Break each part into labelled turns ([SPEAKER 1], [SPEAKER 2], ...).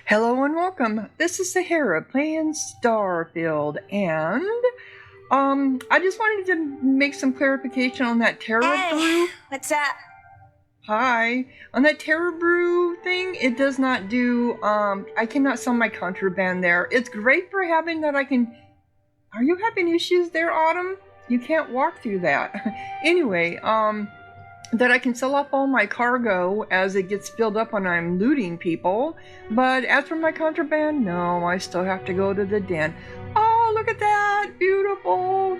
[SPEAKER 1] Hello and welcome. This is Sahara playing Starfield, and I just wanted to make some clarification on that Terra Brew.
[SPEAKER 2] What's up?
[SPEAKER 1] Hi. On that Terra Brew thing, it does not do, I cannot sell my contraband there. It's great for having that I can... Are you having issues there, Autumn? You can't walk through that. Anyway, that I can sell off all my cargo as it gets filled up when I'm looting people. But as for my contraband, no, I still have to go to the den. Oh, look at that! Beautiful!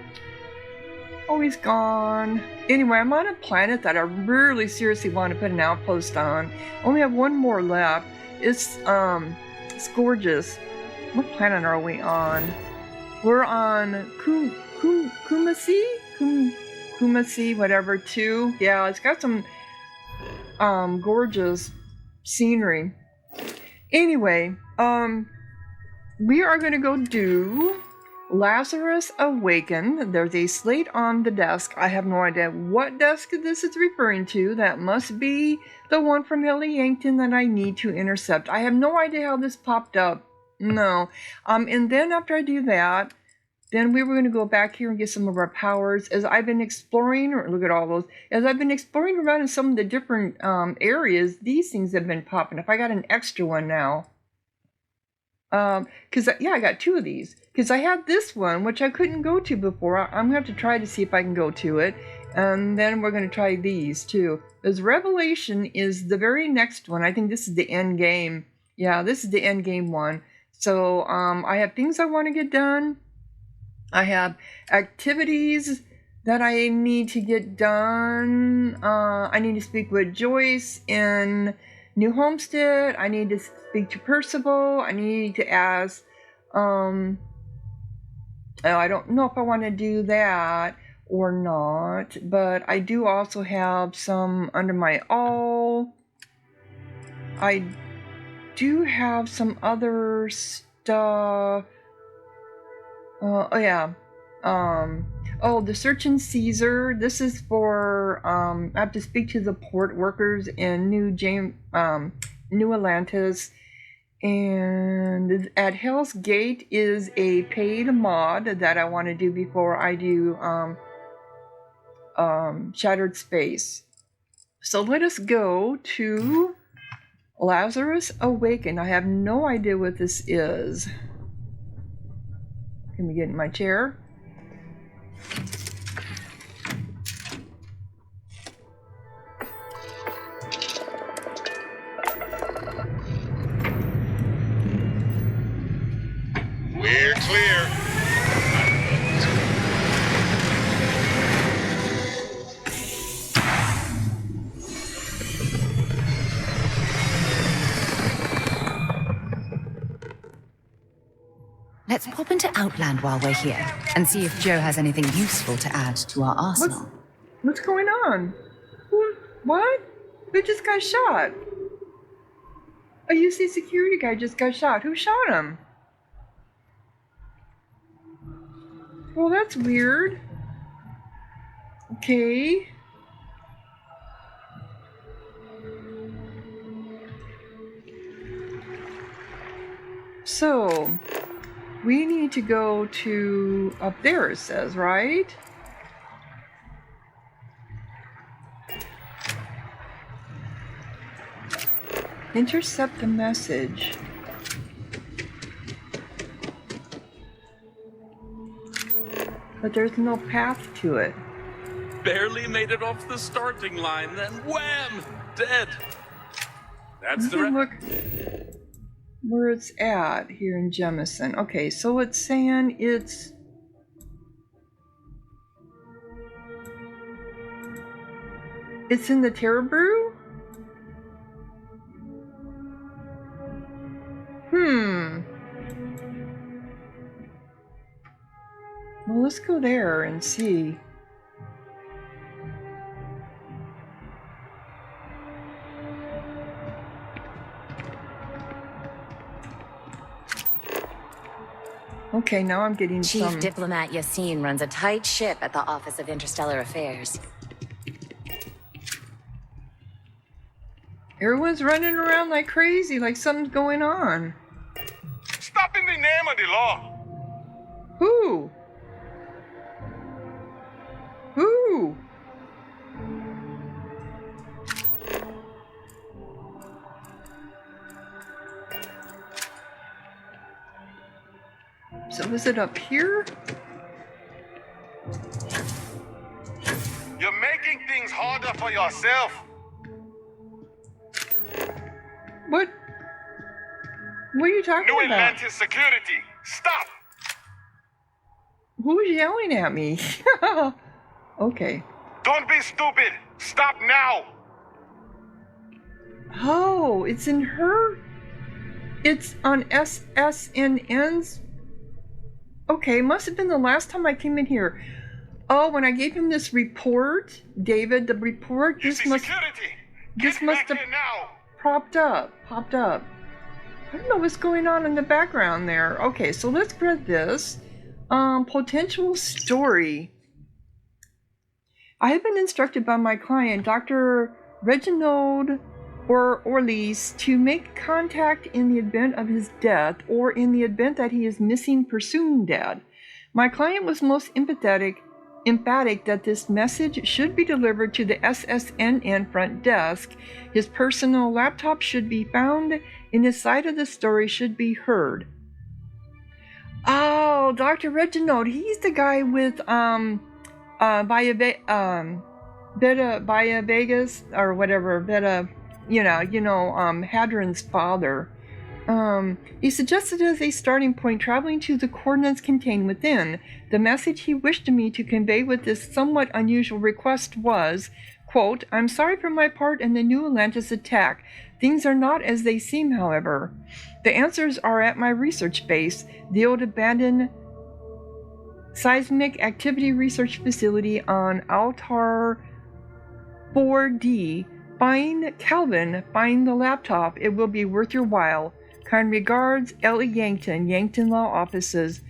[SPEAKER 1] Oh, he's gone. Anyway, I'm on a planet that I really seriously want to put an outpost on. I only have one more left. It's gorgeous. What planet are we on? We're on Kumasi, whatever, 2. Yeah, it's got some gorgeous scenery. Anyway, we are going to go do Lazarus Awakened. There's a slate on the desk. I have no idea what desk this is referring to. That must be the one from Hilly Yankton that I need to intercept. I have no idea how this popped up. No. And then after I do that, then we were going to go back here and get some of our powers. As I've been exploring, or look at all those, as I've been exploring around in some of the different areas, these things have been popping up. I got an extra one now. Because, I got 2 of these. Because I had this one, which I couldn't go to before. I'm going to have to try to see if I can go to it. And then we're going to try these, too. Because Revelation is the very next one. I think this is the end game. Yeah, this is the end game one. So, I have things I want to get done. I have activities that I need to get done. I need to speak with Joyce in New Homestead. I need to speak to Percival. I need to ask, I don't know if I want to do that or not, but I do also have some under my all. I do have some other stuff. The Search and Caesar. This is for, I have to speak to the port workers in New Atlantis. And at Hell's Gate is a paid mod that I want to do before I do Shattered Space. So let us go to Lazarus Awakened. I have no idea what this is. Let me get in my chair.
[SPEAKER 3] We're clear.
[SPEAKER 2] Let's pop into Outland while we're here and see if Joe has anything useful to add to our arsenal.
[SPEAKER 1] What's going on? What? Who just got shot? A UC security guy just got shot. Who shot him? Well, that's weird. Okay. So, we need to go to up there, it says, right? Intercept the message. But there's no path to it.
[SPEAKER 4] Barely made it off the starting line, then wham! Dead. That's the
[SPEAKER 1] look where it's at here in Jemison. Okay, so it's saying it's in the Terra Brew? Well, let's go there and see. Okay, now I'm getting
[SPEAKER 5] Chief Diplomat Yassine runs a tight ship at the Office of Interstellar Affairs.
[SPEAKER 1] Everyone's running around like crazy, like something's going on.
[SPEAKER 3] Stop in the name of the law.
[SPEAKER 1] Who? Who? So is it up here?
[SPEAKER 3] You're making things harder for yourself.
[SPEAKER 1] What? What are you talking
[SPEAKER 3] New
[SPEAKER 1] about?
[SPEAKER 3] Atlantis security. Stop.
[SPEAKER 1] Who's yelling at me? Okay.
[SPEAKER 3] Don't be stupid. Stop now.
[SPEAKER 1] Oh, it's in her. It's on SSNN's. Okay, must have been the last time I came in here. Oh, when I gave him this report, David, the report,
[SPEAKER 3] You
[SPEAKER 1] this
[SPEAKER 3] see
[SPEAKER 1] must
[SPEAKER 3] security.
[SPEAKER 1] this
[SPEAKER 3] Get
[SPEAKER 1] must
[SPEAKER 3] back
[SPEAKER 1] have
[SPEAKER 3] here now.
[SPEAKER 1] popped up. I don't know what's going on in the background there. Okay, so let's grab this. Potential story. I have been instructed by my client, Dr. Reginald Orlees, to make contact in the event of his death or in the event that he is missing pursuing dead. My client was most emphatic that this message should be delivered to the SSNN front desk. His personal laptop should be found, and his side of the story should be heard. Oh, Dr. Reginald, he's the guy with Beta Vegas or whatever, Beta, Hadron's father. He suggested as a starting point traveling to the coordinates contained within. The message he wished me to convey with this somewhat unusual request was, quote, "I'm sorry for my part in the New Atlantis attack. Things are not as they seem, however. The answers are at my research base, the old abandoned seismic activity research facility on Altar 4D. Find Calvin, find the laptop. It will be worth your while. Kind regards, Ellie Yankton, Yankton Law Offices."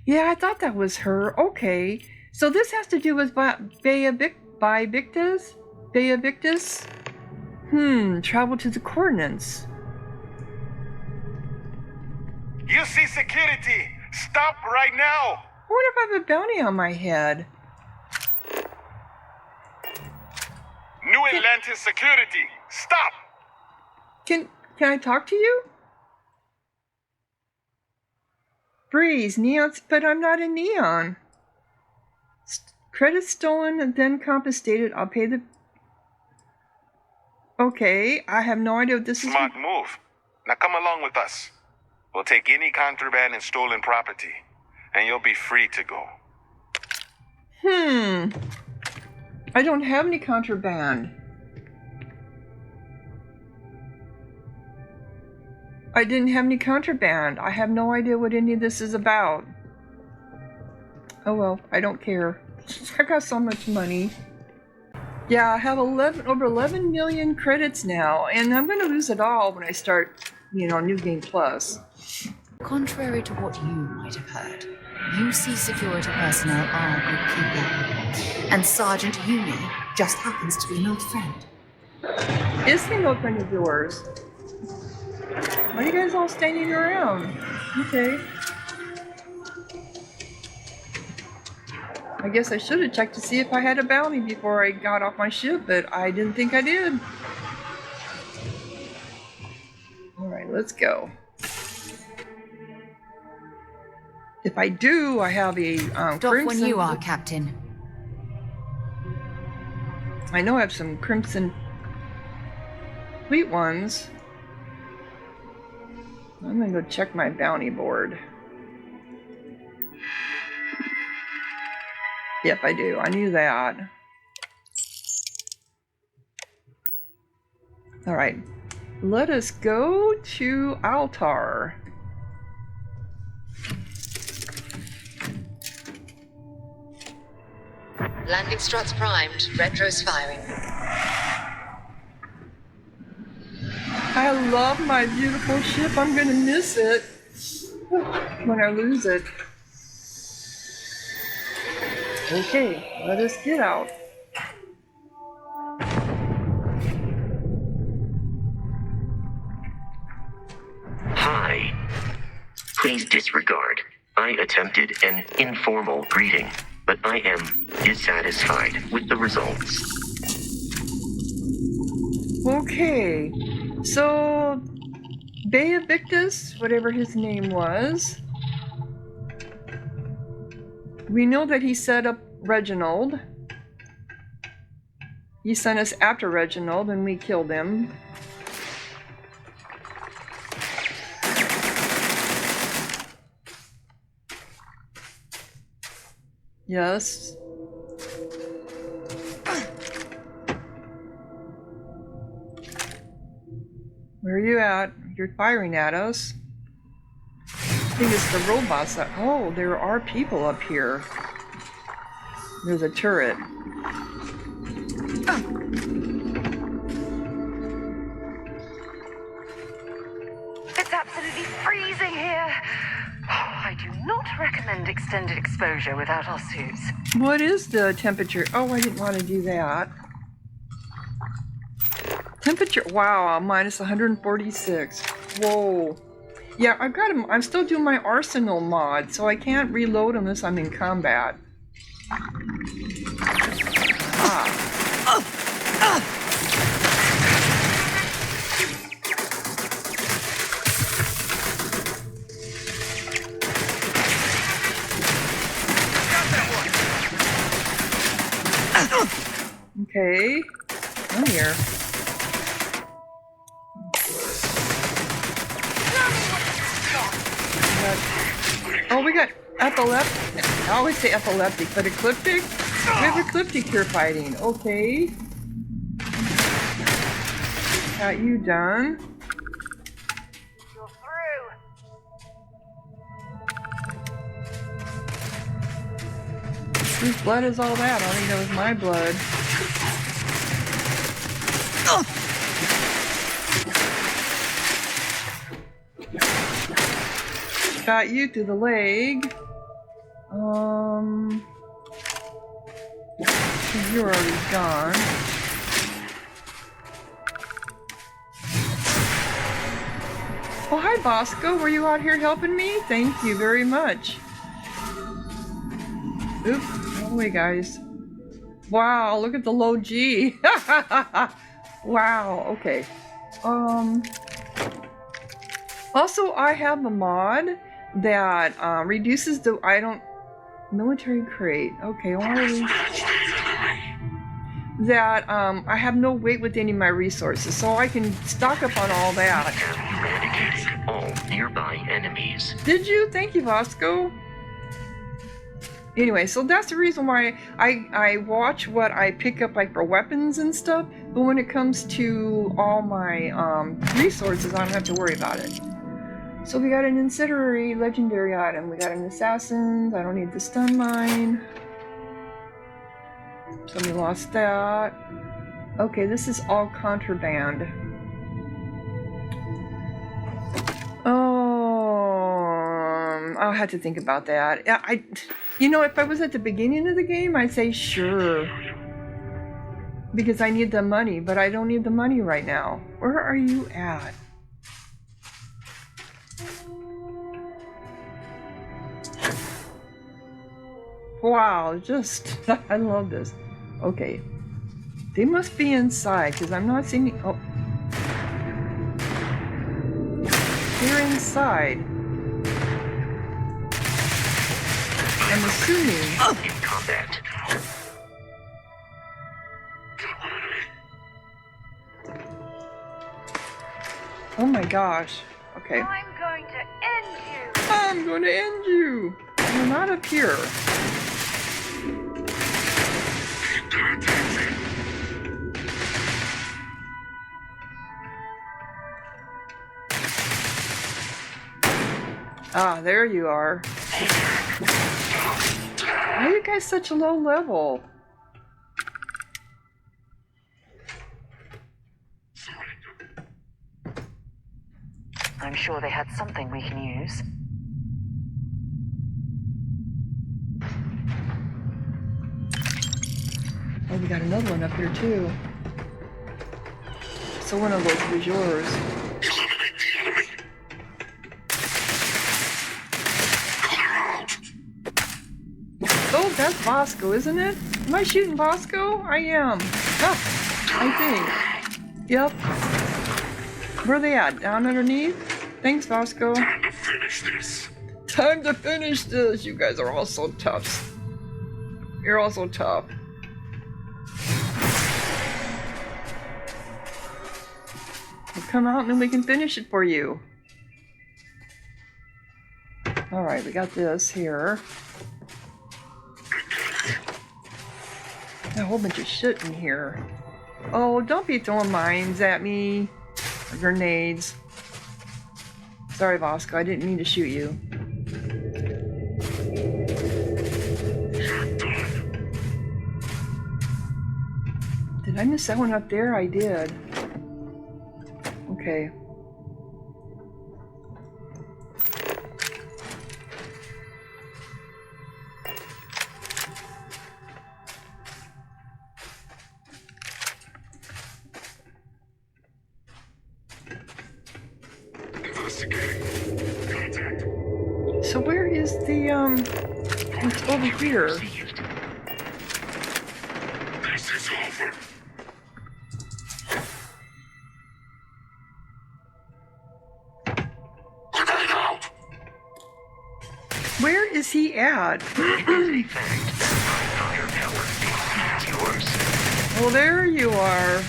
[SPEAKER 1] Yeah, I thought that was her. Okay. So this has to do with Bea Victus? Travel to the coordinates.
[SPEAKER 3] You see security. Stop right now.
[SPEAKER 1] I wonder if I have a bounty on my head.
[SPEAKER 3] New Atlantis security. Stop.
[SPEAKER 1] Can I talk to you? Breeze, Neon, but I'm not a Neon. Credit stolen, then confiscated. I'll pay the... Okay, I have no idea what this is.
[SPEAKER 3] Smart move. Now come along with us. We'll take any contraband and stolen property, and you'll be free to go.
[SPEAKER 1] I don't have any contraband. I didn't have any contraband. I have no idea what any of this is about. Oh well, I don't care. I got so much money. Yeah, I have over 11 million credits now, and I'm gonna lose it all when I start, New Game Plus.
[SPEAKER 2] Contrary to what you might have heard, UC security personnel are good people. And Sergeant Uni just happens to be an old friend.
[SPEAKER 1] Is he an old friend of yours? Why are you guys all standing around? Okay. I guess I should have checked to see if I had a bounty before I got off my ship, but I didn't think I did. Alright, let's go. If I do, I have a
[SPEAKER 2] Off when you are, Captain.
[SPEAKER 1] I know I have some crimson fleet ones. I'm gonna go check my bounty board. Yep, I do. I knew that. Alright. Let us go to Altar.
[SPEAKER 5] Landing struts primed. Retros firing.
[SPEAKER 1] I love my beautiful ship. I'm gonna miss it when I lose it. Okay, let us get out.
[SPEAKER 6] Hi. Please disregard. I attempted an informal greeting, but I am dissatisfied with the results.
[SPEAKER 1] Okay, so Bea Victus, whatever his name was, we know that he set up Reginald. He sent us after Reginald and we killed him. Yes. Where are you at? You're firing at us. I think it's the robots that... Oh, there are people up here. There's a turret.
[SPEAKER 7] It's absolutely freezing here. Oh, I do not recommend extended exposure without our suits.
[SPEAKER 1] What is the temperature? Oh, I didn't want to do that. Temperature, wow, minus 146. Whoa. Yeah, I've got him. I'm still doing my arsenal mod, so I can't reload unless I'm in combat. Okay, come here. Oh, we got epileptic. I always say epileptic, but ecliptic? We have ecliptic here fighting. Okay. Got you done.
[SPEAKER 7] You're through.
[SPEAKER 1] Whose blood is all that? All you know is my blood. Got you through the leg. You're already gone. Oh, hi, Bosco. Were you out here helping me? Thank you very much. Oop. Oh, wait, guys. Wow, look at the low G. Wow, okay. Also, I have a mod that reduces the military crate. Okay, that I have no weight with any of my resources, so I can stock up on all that.
[SPEAKER 6] Eradicated all nearby enemies.
[SPEAKER 1] Did you? Thank you, Bosco. Anyway, so that's the reason why I watch what I pick up, like for weapons and stuff, but when it comes to all my resources, I don't have to worry about it. So we got an incendiary legendary item. We got an assassin. I don't need the stun mine. So we lost that. Okay, this is all contraband. I'll have to think about that. You know, if I was at the beginning of the game, I'd say sure. Because I need the money, but I don't need the money right now. Where are you at? Wow, just, I love this. Okay. They must be inside, because I'm not seeing... Oh. They're inside. I'm assuming...
[SPEAKER 6] In combat.
[SPEAKER 1] Oh my gosh. Okay.
[SPEAKER 7] I'm going to end you.
[SPEAKER 1] I'm going to end you. You're not up here. Ah, there you are. Why are you guys such a low level?
[SPEAKER 7] I'm sure they had something we can use.
[SPEAKER 1] Oh, we got another one up here too. So one of those was yours. think that's Bosco, isn't it? Am I shooting Bosco? I am. Ah, I think. Yep. Where are they at? Down underneath? Thanks, Bosco.
[SPEAKER 3] Time to finish this.
[SPEAKER 1] Time to finish this. You guys are all so tough. You're all so tough. Well, come out and then we can finish it for you. Alright, we got this here. A whole bunch of shit in here. Oh, don't be throwing mines at me. Or grenades. Sorry, Bosco, I didn't mean to shoot you. Did I miss that one up there? I did. Okay. So where is the, it's over here.
[SPEAKER 3] This is over. Look out!
[SPEAKER 1] Where is he at?
[SPEAKER 6] It is a fact that my firepower exceeds yours.
[SPEAKER 1] Well, there you are.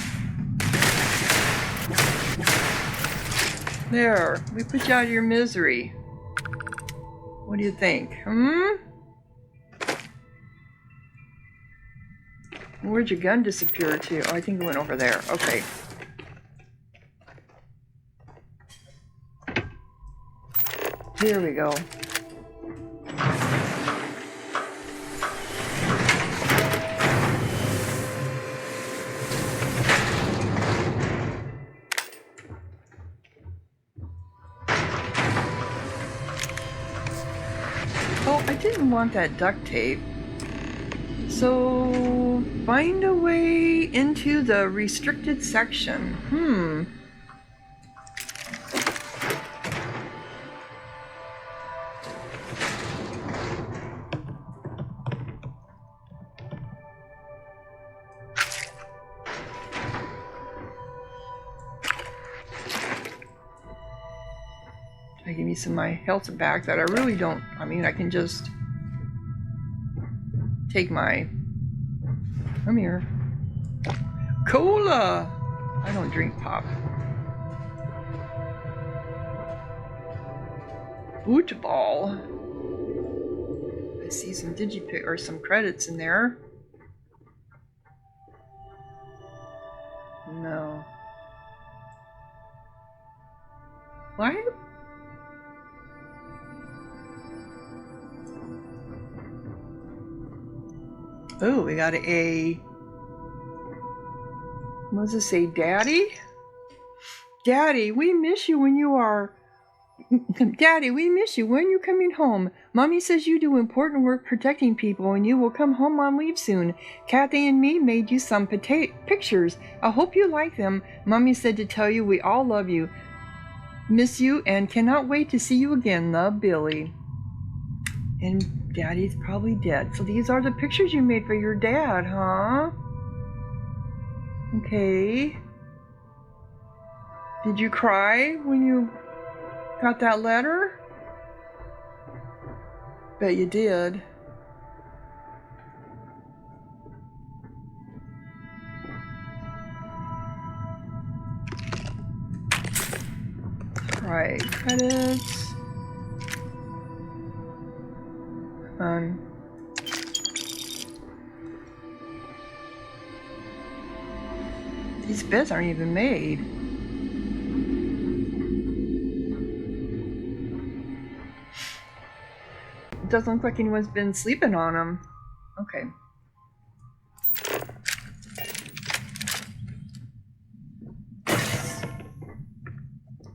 [SPEAKER 1] There, we put you out of your misery. What do you think? Where'd your gun disappear to? Oh, I think it went over there. Okay. Here we go. Oh, I didn't want that duct tape. So, find a way into the restricted section. Try to give me some of my health back that I really don't. I mean, I can just take my. Come here. Cola! I don't drink pop. Boot ball. I see some digipic or some credits in there. No. Why? Oh, we got a. What does it say, Daddy? Daddy, we miss you when you are. Daddy, we miss you. When you coming home? Mommy says you do important work protecting people and you will come home on leave soon. Kathy and me made you some pictures. I hope you like them. Mommy said to tell you we all love you. Miss you and cannot wait to see you again. Love, Billy. And Daddy's probably dead. So these are the pictures you made for your dad, huh? Okay. Did you cry when you got that letter? Bet you did. Right, credits. These beds aren't even made. It doesn't look like anyone's been sleeping on them. Okay.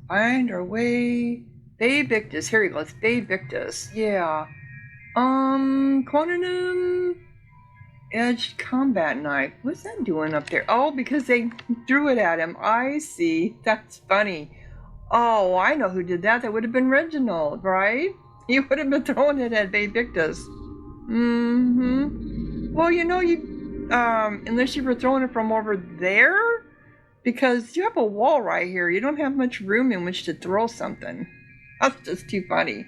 [SPEAKER 1] Find our way. Babe Victus. Here he goes. Babe Victus. Yeah. Quantum Edged Combat Knife. What's that doing up there? Oh, because they threw it at him. I see. That's funny. Oh, I know who did that. That would have been Reginald, right? He would have been throwing it at Babe Victus. Mm-hmm. Well, you know, unless you were throwing it from over there, because you have a wall right here. You don't have much room in which to throw something. That's just too funny.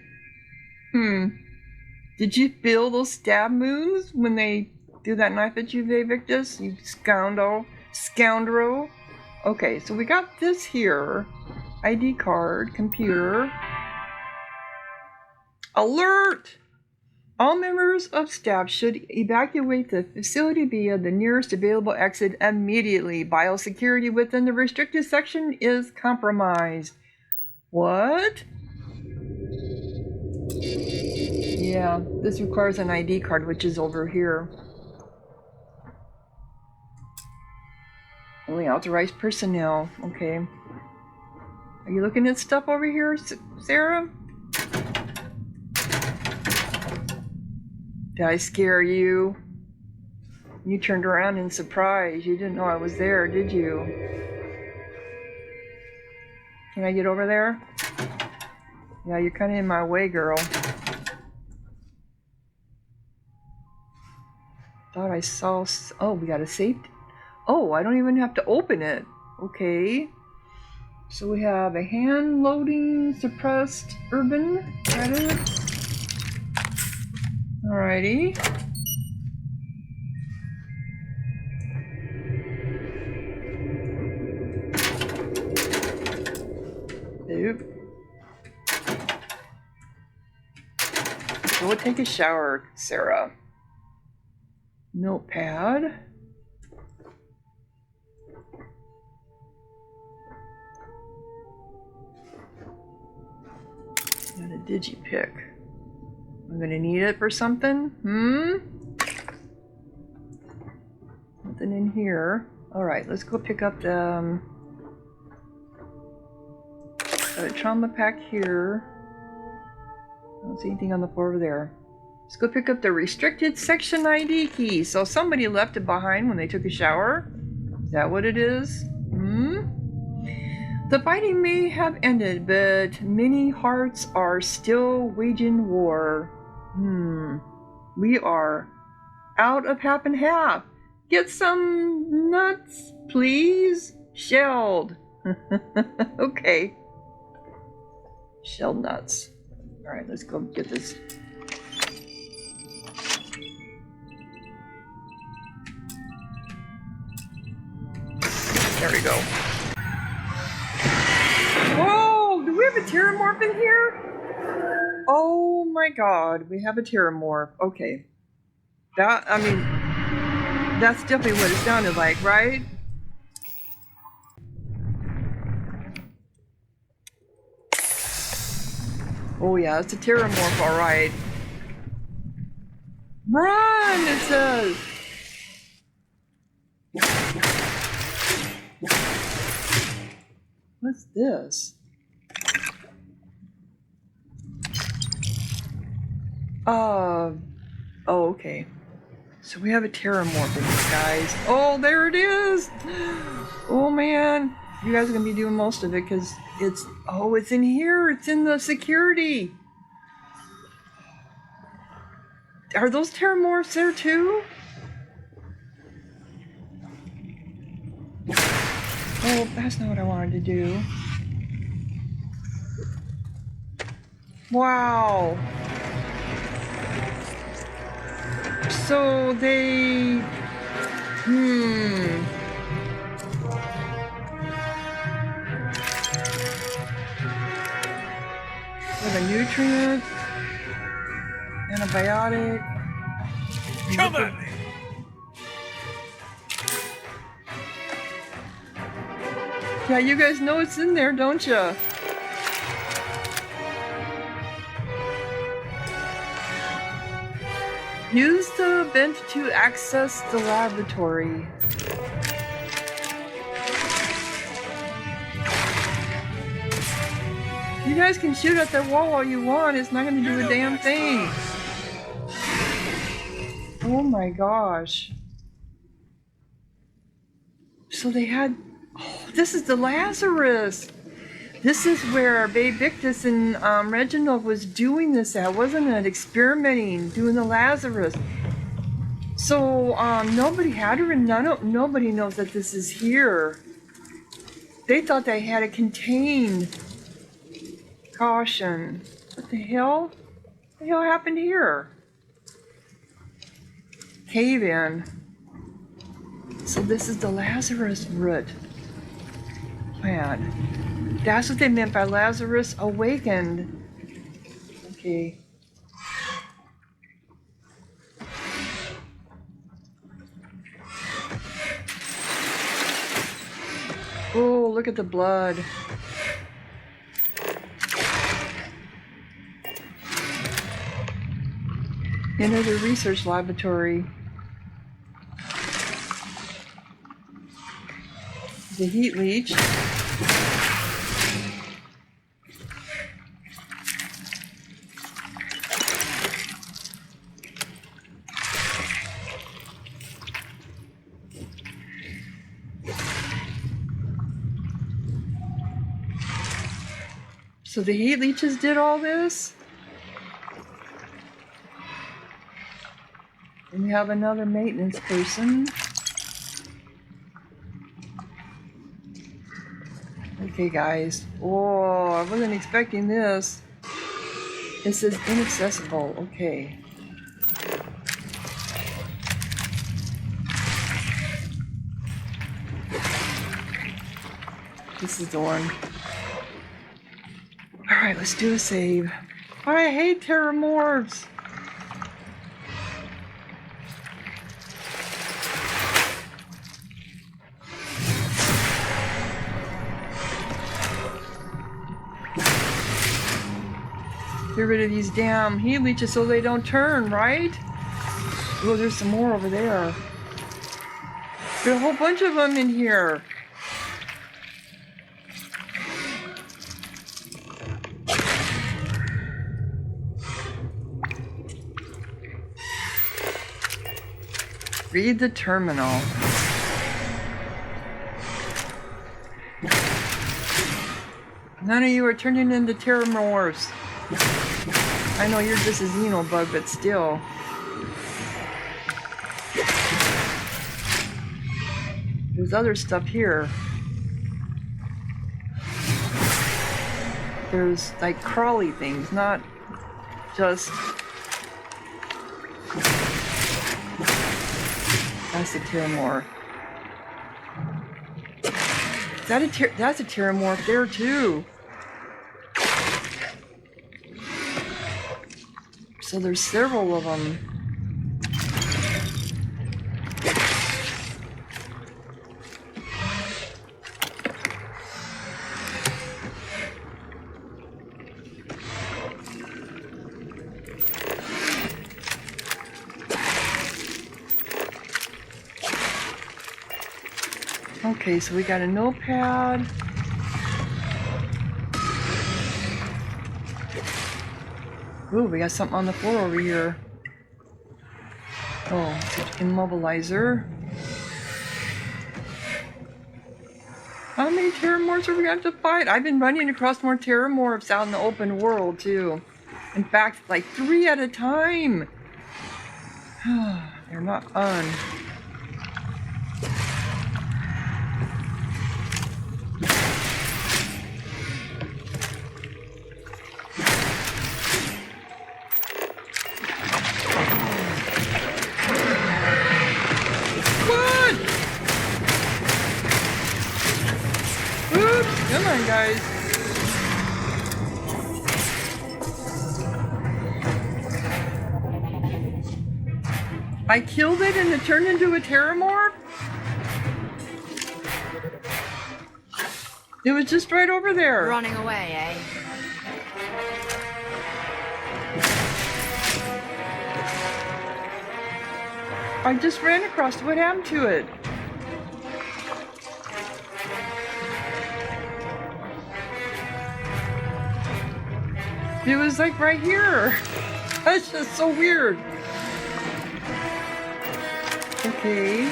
[SPEAKER 1] Did you feel those stab wounds when they threw that knife at you, Victus? You scoundrel. Okay, so we got this here. ID card, computer. Alert! All members of staff should evacuate the facility via the nearest available exit immediately. Biosecurity within the restricted section is compromised. What? Yeah, this requires an ID card, which is over here. Only authorized personnel. Okay. Are you looking at stuff over here, Sarah? Did I scare you? You turned around in surprise. You didn't know I was there, did you? Can I get over there? Yeah, you're kind of in my way, girl. Thought I saw... Oh, we got a safe... Oh, I don't even have to open it. Okay. So we have a hand-loading suppressed urban credit. Alrighty. Oop. Go take a shower, Sarah. Notepad. Got a digipick. I'm gonna need it for something. Nothing in here. Alright, let's go pick up the got a trauma pack here. I don't see anything on the floor over there. Let's go pick up the restricted section ID key. So somebody left it behind when they took a shower. Is that what it is? The fighting may have ended, but many hearts are still waging war. We are out of half and half. Get some nuts, please. Shelled. Okay. Shelled nuts. Alright, let's go get this. There we go. Whoa! Do we have a terramorph in here? Oh my god, we have a terramorph. Okay. That, I mean, that's definitely what it sounded like, right? Oh yeah, it's a terramorph, alright. Run, it says! What's this? Oh, okay. So we have a terramorph in this, guys. Oh, there it is! Oh man, you guys are gonna be doing most of it because it's in here. It's in the security. Are those terramorphs there too? Oh, that's not what I wanted to do. Wow. So they... With a nutrient, antibiotic.
[SPEAKER 4] Come at me!
[SPEAKER 1] Yeah, you guys know it's in there, don't you? Use the vent to access the laboratory. You guys can shoot at that wall all you want, it's not going to do a damn thing. Oh my gosh. So they had... Oh, this is the Lazarus. This is where Babe Victus and Reginald was doing this at, wasn't it? Experimenting, doing the Lazarus. So nobody had her, and nobody knows that this is here. They thought they had it contained. Caution. What the hell? What the hell happened here? Cave in. So this is the Lazarus root. Man, that's what they meant by Lazarus Awakened. Okay. Oh, look at the blood. Into the research laboratory. The heat leech. So the heat leeches did all this? And we have another maintenance person. Okay, guys. Oh, I wasn't expecting this. This is inaccessible. Okay. This is the one. Alright, let's do a save. I hate terramorphs. Get rid of these damn heat leeches so they don't turn, right? Oh, there's some more over there. There's a whole bunch of them in here. Read the terminal. None of you are turning into terramorphs. I know you're just a xenobug, but still. There's other stuff here. There's like crawly things, not just... That's a terramorph. That's a terramorph there too. So there's several of them. Okay, so we got a notepad. Ooh, we got something on the floor over here. Oh, it's an immobilizer. How many terramorphs are we going to fight? I've been running across more terramorphs out in the open world, too. In fact, like 3 at a time. They're not fun. Come on, guys. I killed it and it turned into a terramorph? It was just right over there.
[SPEAKER 2] Running away, eh?
[SPEAKER 1] I just ran across. What happened to it? It was like right here. That's just so weird. Okay.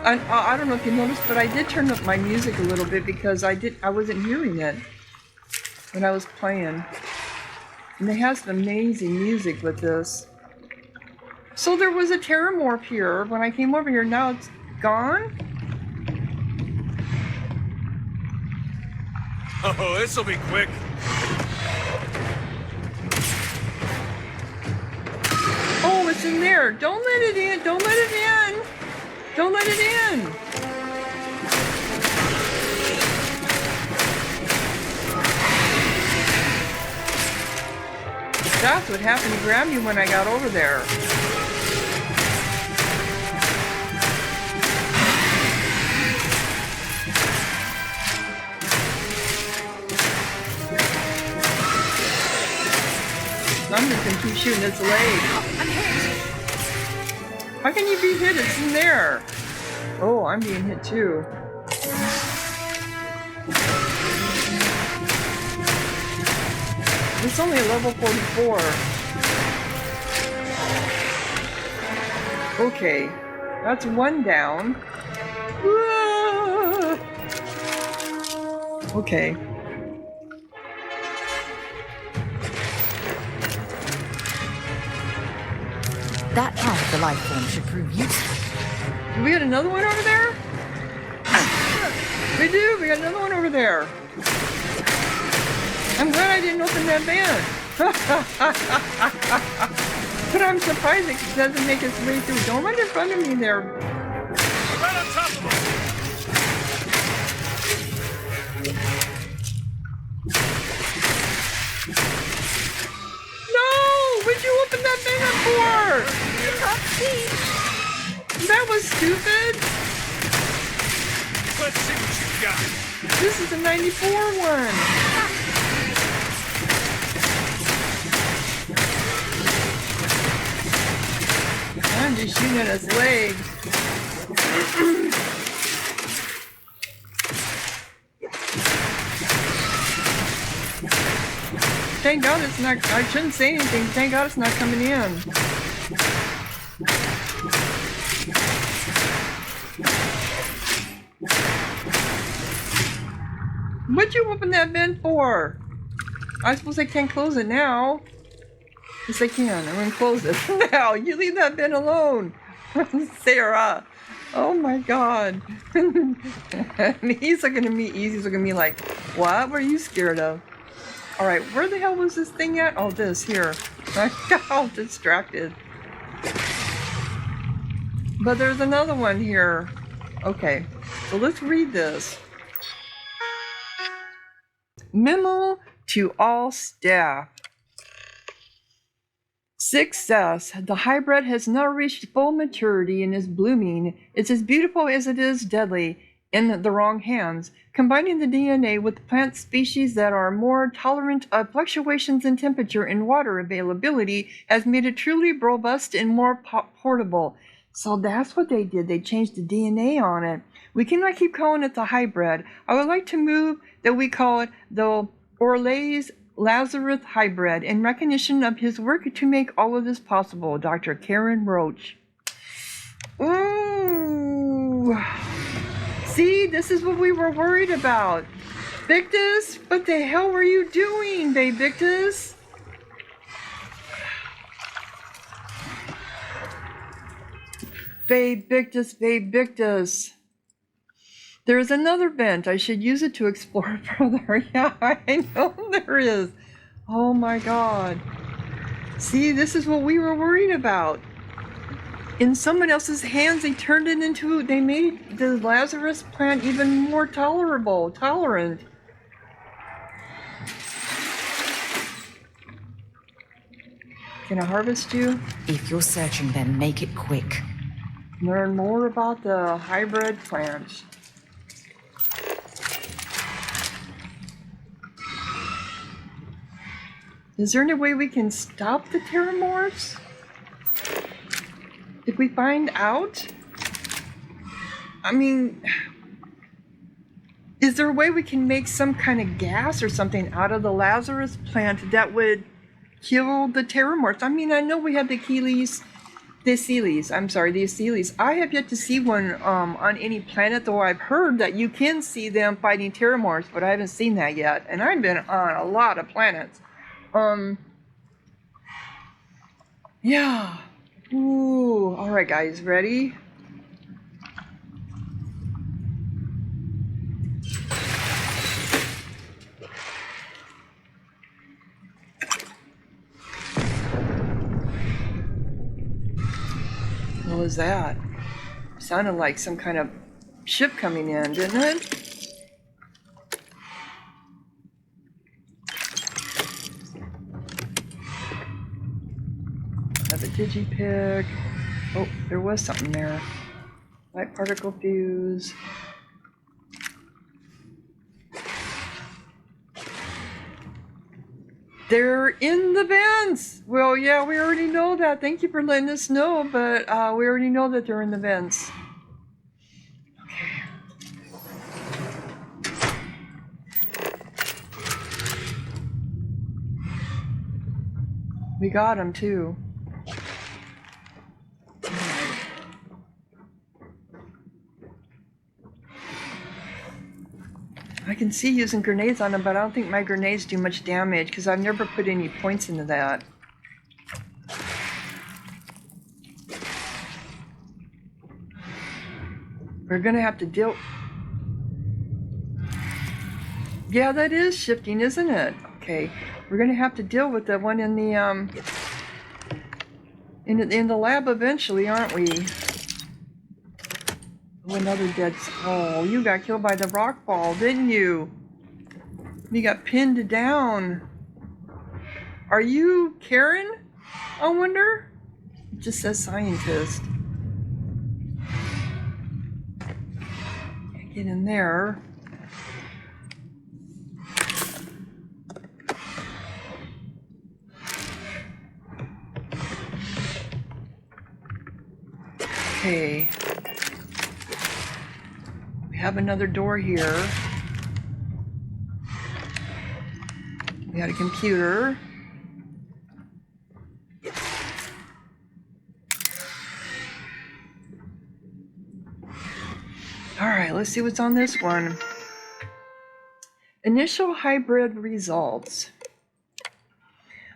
[SPEAKER 1] I don't know if you noticed, but I did turn up my music a little bit because I wasn't hearing it. when I was playing. And they have some amazing music with this. So there was a terramorph here when I came over here. Now it's gone?
[SPEAKER 4] Oh, this'll be quick.
[SPEAKER 1] Oh, it's in there. Don't let it in. Don't let it in. Don't let it in. That's what happened to grab me when I got over there. I'm just gonna keep shooting its leg.
[SPEAKER 2] I'm hit.
[SPEAKER 1] How can you be hit? It's in there. Oh, I'm being hit too. It's only a level 44. Okay, that's one down. Ah! Okay.
[SPEAKER 2] That part of the life form should prove useful.
[SPEAKER 1] Do we got another one over there? We do. We got another one over there. I'm glad I didn't open that van. But I'm surprised it doesn't make its way through. Don't run in front of me there.
[SPEAKER 4] Right on top of him.
[SPEAKER 1] No! What'd you open that van up for? That was stupid.
[SPEAKER 4] Let's see what you got.
[SPEAKER 1] This is a 94 one. I'm just shooting at his leg. Thank God it's not, I shouldn't say anything. Thank God it's not coming in. What'd you open that bin for? I suppose I can't close it now. Yes, I can. I'm gonna close it now. You leave that bin alone, Sarah. Oh my God. He's looking at me. He's looking at me like, what were you scared of? All right, where the hell was this thing at? Oh, this here. I got all distracted. But there's another one here. Okay, so let's read this. Memo to all staff. Success. The hybrid has now reached full maturity and is blooming. It's as beautiful as it is deadly in the wrong hands. Combining the DNA with plant species that are more tolerant of fluctuations in temperature and water availability has made it truly robust and more portable. So that's what they did. They changed the DNA on it. We cannot keep calling it the hybrid. I would like to move that we call it the Orlais Lazarus hybrid in recognition of his work to make all of this possible. Dr. Karen Roach. Ooh. See, this is what we were worried about. Victus, what the hell were you doing, babe Victus? Babe Victus, babe Victus. There is another vent. I should use it to explore further. Yeah, I know there is. Oh my God. See, this is what we were worried about. In someone else's hands, they turned it into, they made the Lazarus plant even more tolerant. Can I harvest you?
[SPEAKER 2] If you're searching, then make it quick.
[SPEAKER 1] Learn more about the hybrid plant. Is there any way we can stop the terramorphs? If we find out? I mean, is there a way we can make some kind of gas or something out of the Lazarus plant that would kill the terramorphs? I mean, I know we have the Achilles The Aseles, I'm sorry, the Aseles. I have yet to see one on any planet, though I've heard that you can see them fighting Terramorphs, but I haven't seen that yet. And I've been on a lot of planets. Yeah. Ooh, alright guys, ready? What was that? Sounded like some kind of ship coming in, didn't it? Have a digipick. Oh, there was something there. Light particle fuse. They're in the vents! Well, yeah, we already know that. Thank you for letting us know, but we already know that they're in the vents. Okay. We got them, too. I can see using grenades on them, but I don't think my grenades do much damage because I've never put any points into that. We're gonna have to deal... Yeah, that is shifting, isn't it? Okay, we're gonna have to deal with the one in the in the lab eventually, aren't we? Oh, another dead... Oh, you got killed by the rock ball, didn't you? You got pinned down. Are you Karen? I wonder? It just says scientist. Can't get in there. Okay. Have another door here. We got a computer. All right, let's see what's on this one. Initial hybrid results.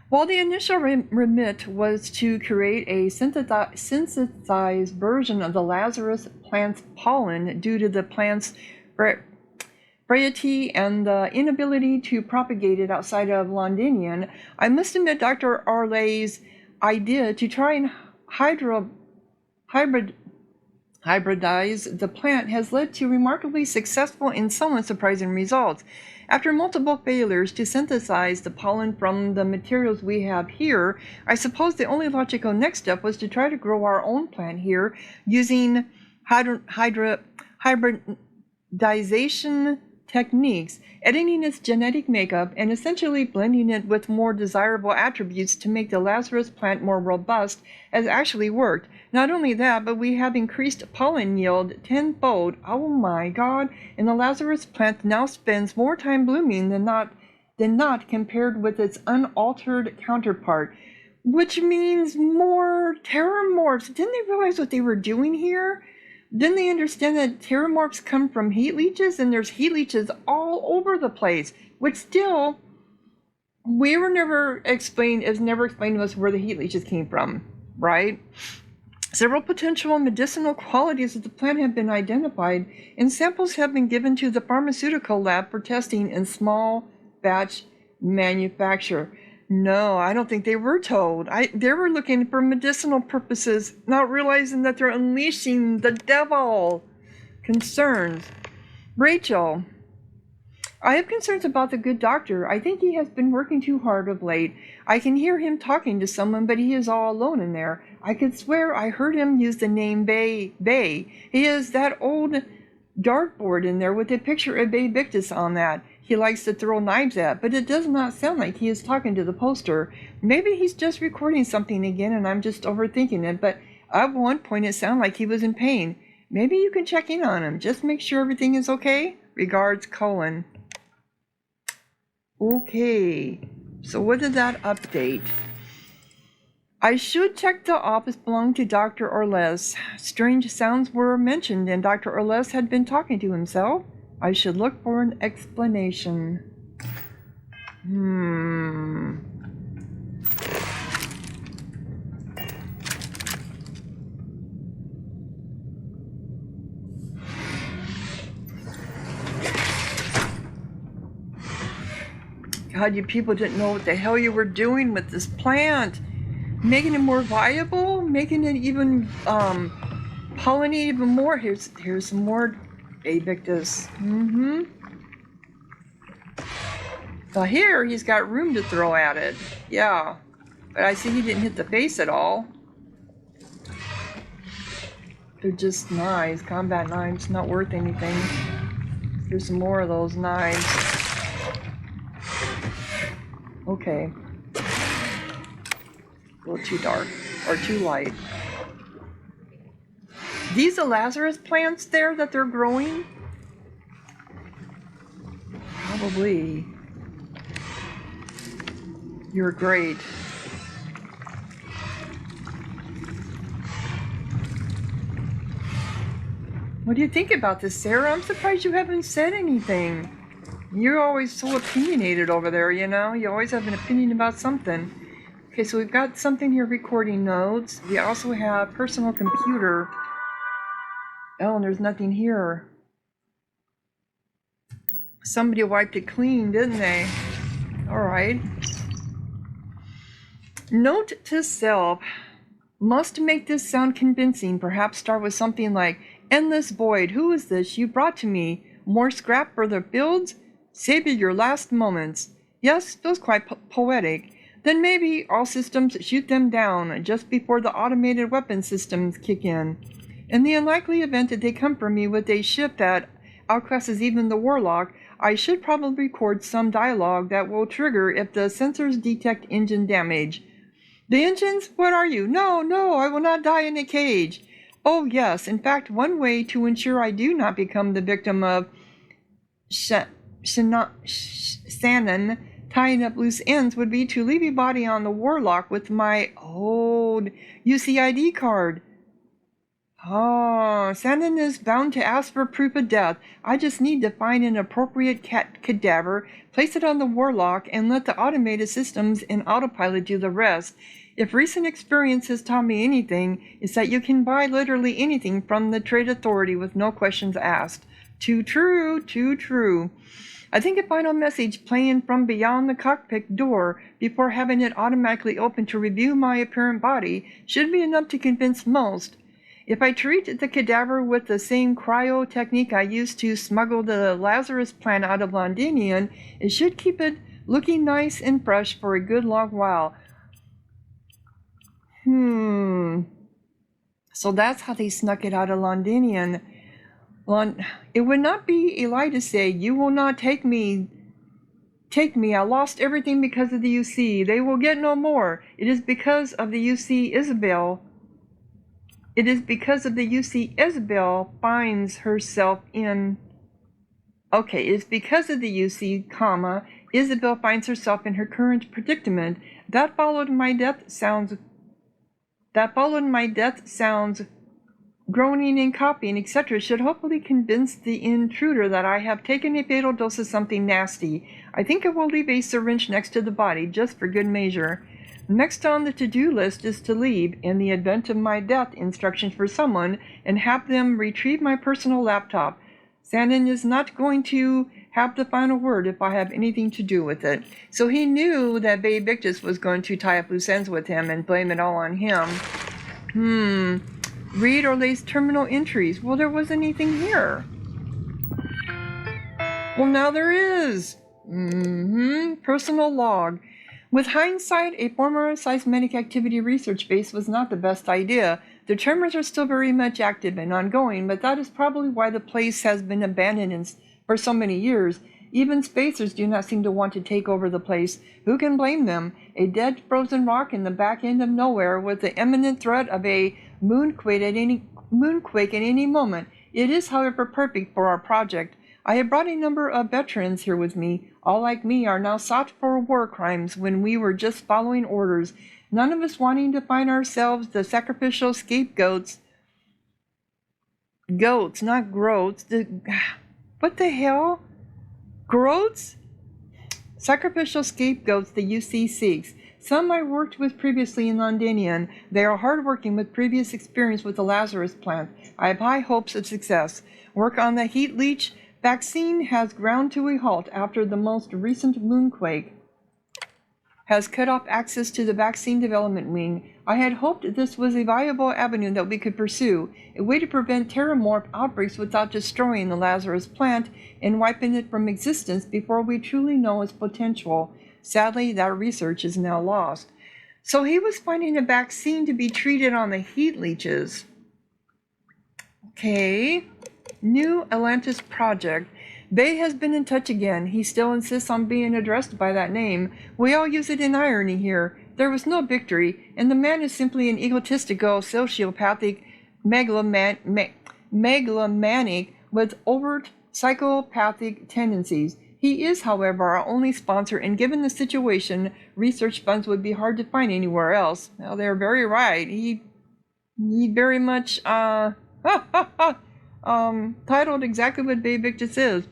[SPEAKER 1] While the initial remit was to create a synthesized version of the Lazarus plant's pollen due to the plant's variety and the inability to propagate it outside of Londinian, I must admit Dr. Arlay's idea to try and hybridize the plant has led to remarkably successful and somewhat surprising results. After multiple failures to synthesize the pollen from the materials we have here, I suppose the only logical next step was to try to grow our own plant here using hybridization techniques, editing its genetic makeup and essentially blending it with more desirable attributes to make the Lazarus plant more robust has actually worked. Not only that, but we have increased pollen yield tenfold. Oh my god, and the Lazarus plant now spends more time blooming than not compared with its unaltered counterpart, which means more terramorphs. Didn't they realize what they were doing here? Didn't they understand that terramorphs come from heat leeches, and there's heat leeches all over the place, which still, we were never explained, it was never explained to us where the heat leeches came from, right? Several potential medicinal qualities of the plant have been identified, and samples have been given to the pharmaceutical lab for testing in small batch manufacture. No, I don't think they were told. They were looking for medicinal purposes, not realizing that they're unleashing the devil. Concerns. Rachel. I have concerns about the good doctor. I think he has been working too hard of late. I can hear him talking to someone, but he is all alone in there. I could swear I heard him use the name Bay. He has that old dartboard in there with a picture of Bay Victus on that. He likes to throw knives at, but it does not sound like he is talking to the poster. Maybe he's just recording something again and I'm just overthinking it, but at one point it sounded like he was in pain. Maybe you can check in on him. Just make sure everything is okay. Regards, Colin. Okay, so what did that update? I should check the office belonging to Dr. Orles. Strange sounds were mentioned, and Dr. Orles had been talking to himself. I should look for an explanation. God, you people didn't know what the hell you were doing with this plant. Making it more viable, making it even pollinate even more. Here's some more Avictus. Well, here he's got room to throw at it. Yeah, but I see he didn't hit the face at all. They're just knives, combat knives, not worth anything. Here's some more of those knives. Okay. A little too dark, or too light. These are Lazarus plants there that they're growing? Probably. You're great. What do you think about this, Sarah? I'm surprised you haven't said anything. You're always so opinionated over there, you know? You always have an opinion about something. Okay, so we've got something here, recording notes. We also have personal computer. Oh, and there's nothing here. Somebody wiped it clean, didn't they? All right. Note to self. Must make this sound convincing. Perhaps start with something like, Endless void, who is this you brought to me? More scrap for the builds? Savor your last moments. Yes, feels quite poetic. Then maybe all systems shoot them down just before the automated weapon systems kick in. In the unlikely event that they come for me with a ship that outclasses even the Warlock, I should probably record some dialogue that will trigger if the sensors detect engine damage. The engines? What are you? No, I will not die in a cage. Oh yes, in fact, one way to ensure I do not become the victim of SSNN tying up loose ends would be to leave a body on the Warlock with my old UCID card. Oh, SSNN is bound to ask for proof of death. I just need to find an appropriate cadaver, place it on the Warlock, and let the automated systems and autopilot do the rest. If recent experience has taught me anything, it's that you can buy literally anything from the Trade Authority with no questions asked. Too true, too true. I think a final message playing from beyond the cockpit door before having it automatically open to review my apparent body should be enough to convince most. If I treat the cadaver with the same cryo technique I used to smuggle the Lazarus plant out of Londinium, it should keep it looking nice and fresh for a good long while. So that's how they snuck it out of Londinium. It would not be a lie to say, you will not take me. I lost everything because of the UC. They will get no more. It is because of the UC Isabel. It is because of the UC Isabel finds herself in. Okay, it's because of the UC, Isabel finds herself in her current predicament. That followed my death sounds, groaning and copying, etc. should hopefully convince the intruder that I have taken a fatal dose of something nasty. I think I will leave a syringe next to the body, just for good measure. Next on the to-do list is to leave, in the event of my death, instructions for someone, and have them retrieve my personal laptop. SSNN is not going to have the final word if I have anything to do with it. So he knew that Babe Victus was going to tie up loose ends with him and blame it all on him. Read or lace terminal entries. Well, there wasn't anything here. Well, now there is. Personal log. With hindsight, a former seismic activity research base was not the best idea. The tremors are still very much active and ongoing, but that is probably why the place has been abandoned for so many years. Even spacers do not seem to want to take over the place. Who can blame them? A dead frozen rock in the back end of nowhere with the imminent threat of a moonquake at any moment. It is, however, perfect for our project. I have brought a number of veterans here with me, all like me, are now sought for war crimes when we were just following orders, none of us wanting to find ourselves the sacrificial scapegoats. Goats, not groats. What the hell? Groats? Sacrificial scapegoats the UC seeks. Some I worked with previously in Londinium. They are hardworking with previous experience with the Lazarus plant. I have high hopes of success. Work on the heat leech vaccine has ground to a halt after the most recent moonquake has cut off access to the vaccine development wing. I had hoped this was a viable avenue that we could pursue, a way to prevent terramorph outbreaks without destroying the Lazarus plant and wiping it from existence before we truly know its potential. Sadly, that research is now lost. So he was finding a vaccine to be treated on the heat leeches. Okay. New Atlantis Project. Bay has been in touch again. He still insists on being addressed by that name. We all use it in irony here. There was no victory, and the man is simply an egotistical, sociopathic, megalomaniac with overt psychopathic tendencies. He is, however, our only sponsor, and given the situation, research funds would be hard to find anywhere else. Well, they're very right. He very much, titled exactly what Bay Victus is.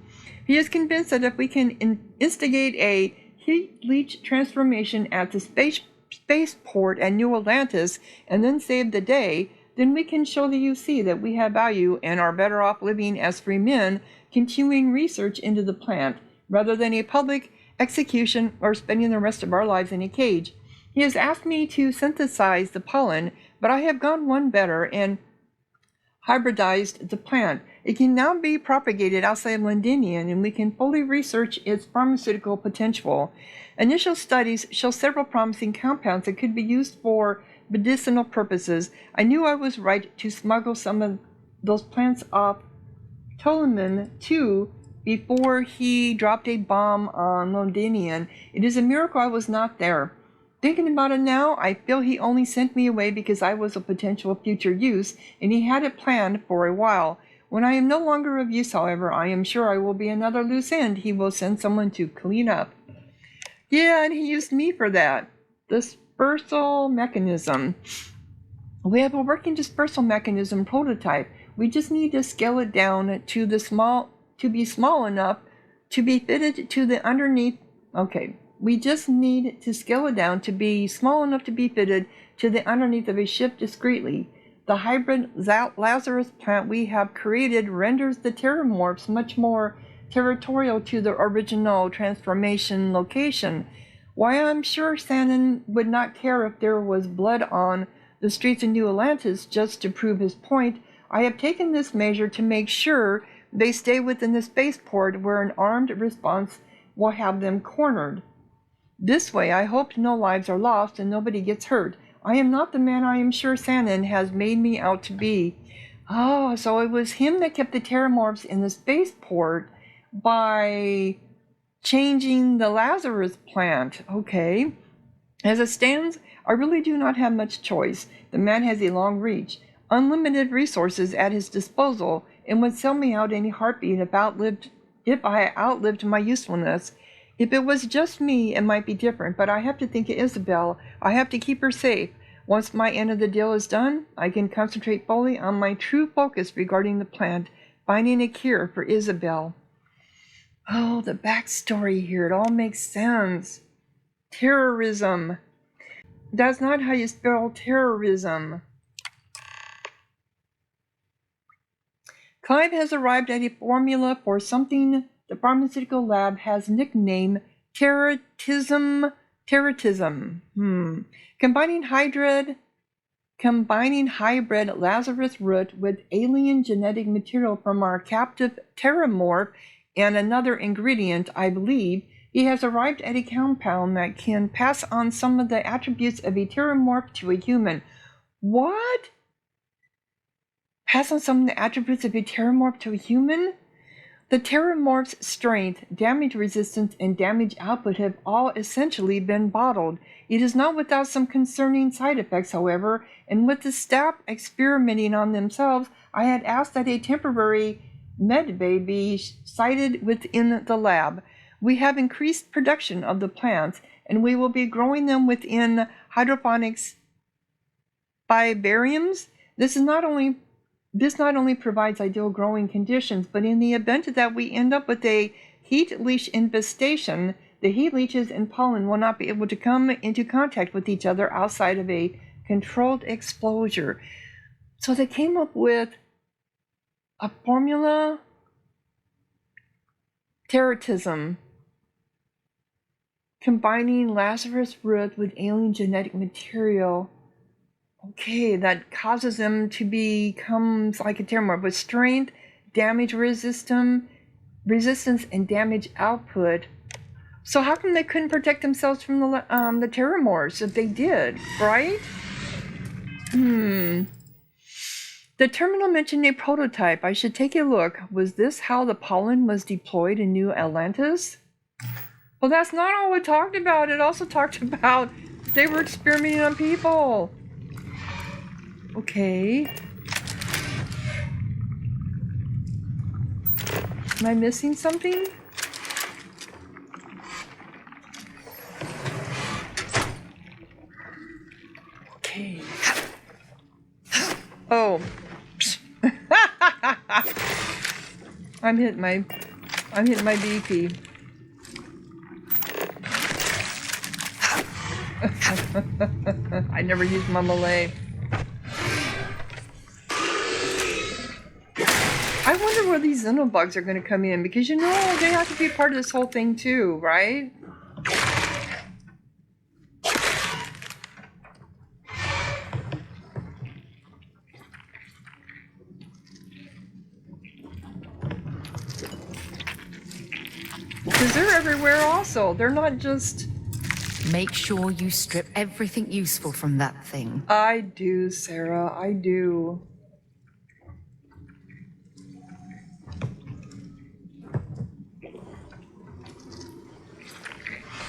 [SPEAKER 1] He is convinced that if we can instigate a heat leech transformation at the spaceport at New Atlantis and then save the day, then we can show the UC that we have value and are better off living as free men, continuing research into the plant, rather than a public execution or spending the rest of our lives in a cage. He has asked me to synthesize the pollen, but I have gone one better and hybridized the plant. It can now be propagated outside Londinium, and we can fully research its pharmaceutical potential. Initial studies show several promising compounds that could be used for medicinal purposes. I knew I was right to smuggle some of those plants off Ptolemy too before he dropped a bomb on Londinium. It is a miracle I was not there. Thinking about it now, I feel he only sent me away because I was a potential future use, and he had it planned for a while. When I am no longer of use, however, I am sure I will be another loose end he will send someone to clean up. Yeah, and he used me for that. Dispersal mechanism. We have a working dispersal mechanism prototype. We just need to scale it down to be small enough to be fitted to the underneath. Okay. We just need to scale it down to be small enough to be fitted to the underneath of a ship discreetly. The hybrid Lazarus plant we have created renders the terramorphs much more territorial to the original transformation location. Why, I'm sure SSNN would not care if there was blood on the streets of New Atlantis just to prove his point. I have taken this measure to make sure they stay within the spaceport where an armed response will have them cornered. This way, I hope no lives are lost and nobody gets hurt. I am not the man I am sure SSNN has made me out to be. Oh, so it was him that kept the terramorphs in the spaceport by changing the Lazarus plant. Okay. As it stands, I really do not have much choice. The man has a long reach, unlimited resources at his disposal, and would sell me out any heartbeat if I outlived my usefulness. If it was just me, it might be different, but I have to think of Isabel. I have to keep her safe. Once my end of the deal is done, I can concentrate fully on my true focus regarding the plant, finding a cure for Isabel. Oh, the backstory here, it all makes sense. Terrorism. That's not how you spell terrorism. Clive has arrived at a formula for something the pharmaceutical lab has nicknamed terrorism. Combining hybrid Lazarus root with alien genetic material from our captive terramorph and another ingredient, I believe, he has arrived at a compound that can pass on some of the attributes of a terramorph to a human. What? Pass on some of the attributes of a terramorph to a human? The terramorph's strength, damage resistance, and damage output have all essentially been bottled. It is not without some concerning side effects, however, and with the staff experimenting on themselves, I had asked that a temporary medbay be sited within the lab. We have increased production of the plants, and we will be growing them within hydroponics vivariums. This not only provides ideal growing conditions, but in the event that we end up with a heat leech infestation, the heat leeches and pollen will not be able to come into contact with each other outside of a controlled exposure. So they came up with a formula, terrorism, combining Lazarus root with alien genetic material. Okay, that causes them to become like a terramorph with strength, damage resistance, and damage output. So how come they couldn't protect themselves from the terramorphs if they did, right? The terminal mentioned a prototype. I should take a look. Was this how the pollen was deployed in New Atlantis? Well, that's not all it talked about. It also talked about they were experimenting on people. Okay. Am I missing something? Okay. Oh. I'm hitting my BP. I never used my Malay. I wonder where these xenobugs are going to come in, because you know they have to be part of this whole thing too, right? Because they're everywhere also. They're not just...
[SPEAKER 2] Make sure you strip everything useful from that thing.
[SPEAKER 1] I do, Sarah. I do.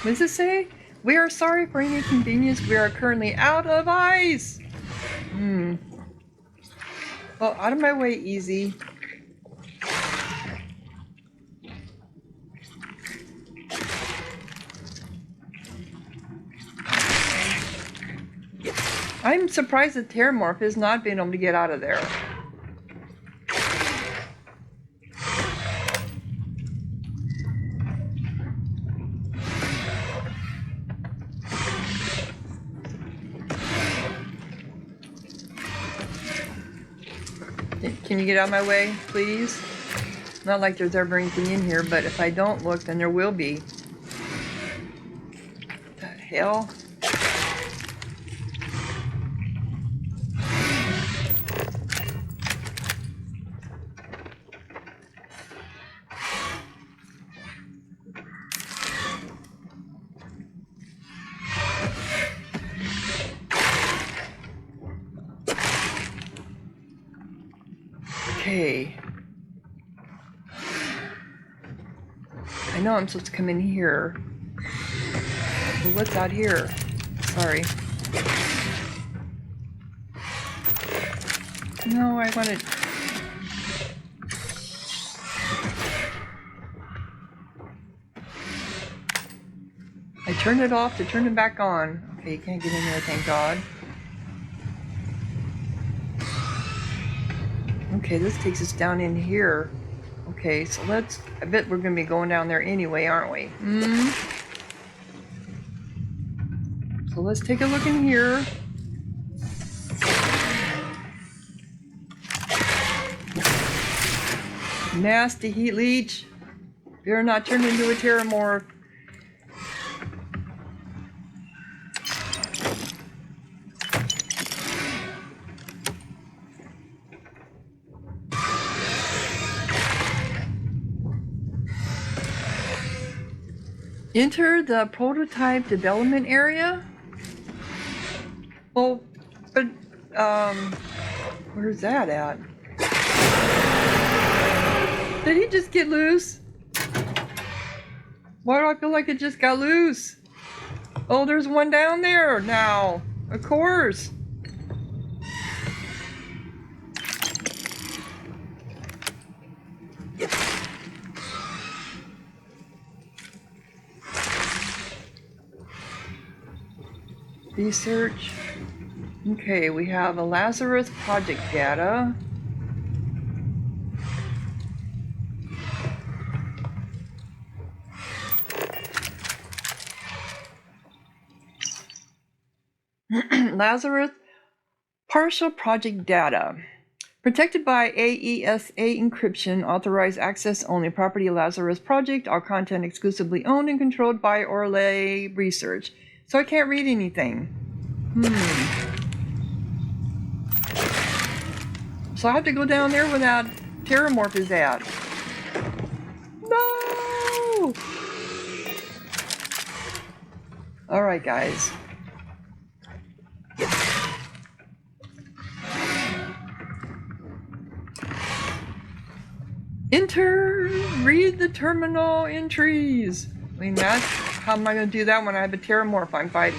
[SPEAKER 1] What does it say? We are sorry for any inconvenience. We are currently out of ice. Well, out of my way, easy. I'm surprised that Terramorph has not been able to get out of there. Can you get out of my way, please? Not like there's ever anything in here, but if I don't look, then there will be. What the hell? Okay. I know I'm supposed to come in here. But what's out here? Sorry. No, I wanted... I turned it off to turn it back on. Okay, you can't get in there, thank God. Okay, this takes us down in here. Okay, so let's... I bet we're going to be going down there anyway, aren't we? So let's take a look in here. Nasty heat leech. Better not turn into a terramorph. Enter the prototype development area? Well, but, where's that at? Did he just get loose? Why do I feel like it just got loose? Oh, there's one down there now. Of course. Research. Okay, we have a Lazarus project data. Lazarus partial project data. Protected by AESA encryption, authorized access only. Property Lazarus project, all content exclusively owned and controlled by Orlay Research. So I can't read anything. So I have to go down there where that Terramorph is at. No! Alright, guys. Enter! Read the terminal entries! I mean, how am I going to do that when I have a Terramorph I'm fighting?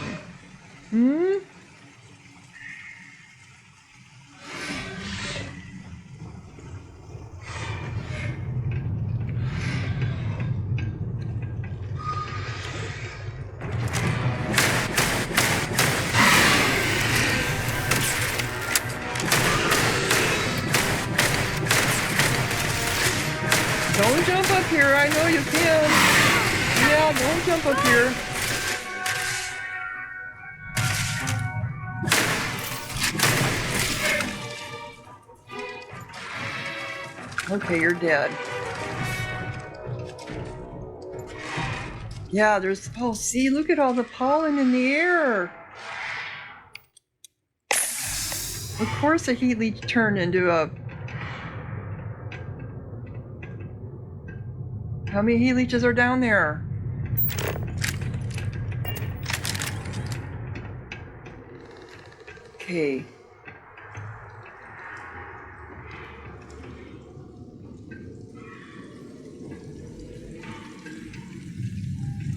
[SPEAKER 1] Don't jump up here, I know you can. Yeah, don't jump up here. Okay, you're dead. Yeah, there's, oh, see, look at all the pollen in the air. Of course a heat leech turned into a... How many heat leeches are down there? Okay.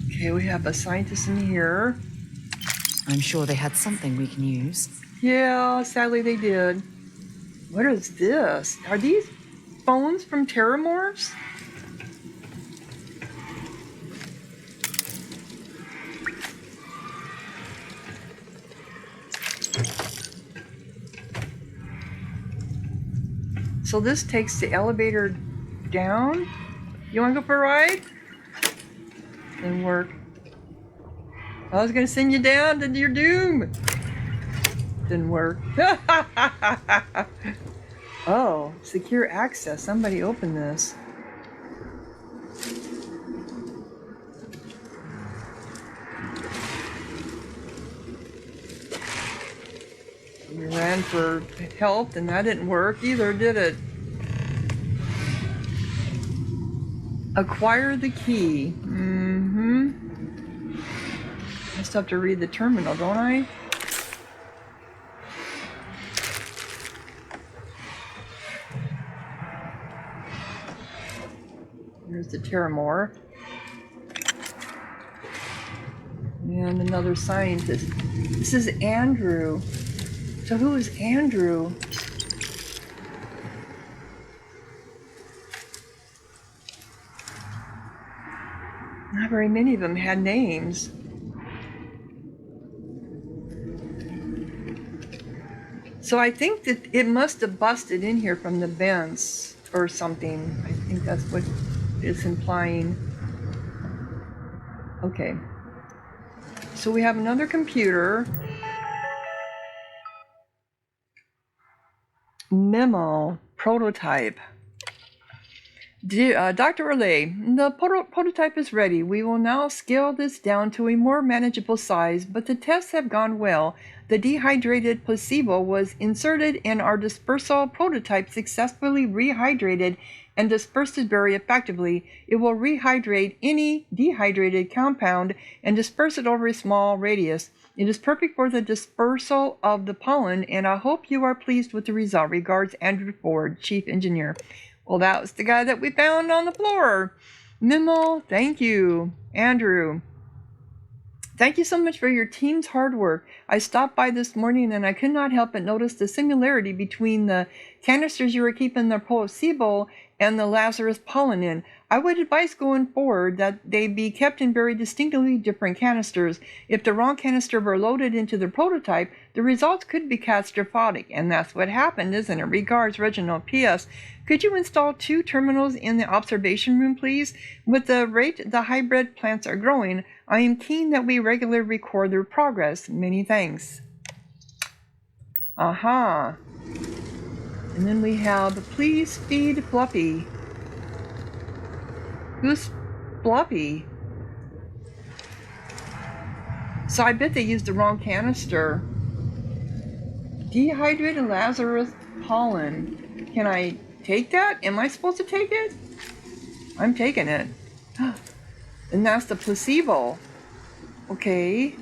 [SPEAKER 1] Okay, we have a scientist in here.
[SPEAKER 2] I'm sure they had something we can use.
[SPEAKER 1] Yeah, sadly they did. What is this? Are these phones from Terramorphs? So this takes the elevator down? You want to go for a ride? Didn't work. I was going to send you down to your doom. Didn't work. Oh, secure access. Somebody opened this. We ran for help and that didn't work either, did it? Acquire the key. I still have to read the terminal, don't I? Here's the Terramorph. And another scientist. This is Andrew. So who is Andrew? Not very many of them had names. So I think that it must have busted in here from the vents or something. I think that's what it's implying. Okay. So we have another computer. Memo. Prototype. Dr. Orlay, the prototype is ready. We will now scale this down to a more manageable size, but the tests have gone well. The dehydrated placebo was inserted and our dispersal prototype successfully rehydrated and dispersed it very effectively. It will rehydrate any dehydrated compound and disperse it over a small radius. It is perfect for the dispersal of the pollen, and I hope you are pleased with the result. Regards, Andrew Ford, Chief Engineer. Well, that was the guy that we found on the floor. Memo, thank you. Andrew, thank you so much for your team's hard work. I stopped by this morning and I could not help but notice the similarity between the canisters you were keeping the placebo and the Lazarus pollen in. I would advise going forward that they be kept in very distinctly different canisters. If the wrong canister were loaded into the prototype, the results could be catastrophic, and that's what happened, isn't it? Regards, Reginald. P.S. Could you install 2 terminals in the observation room, please? With the rate the hybrid plants are growing, I am keen that we regularly record their progress. Many thanks. Aha. And then we have, please feed Fluffy. Who's Fluffy? So I bet they used the wrong canister. Dehydrated Lazarus pollen. Can I take that? Am I supposed to take it? I'm taking it. And that's the placebo. Okay.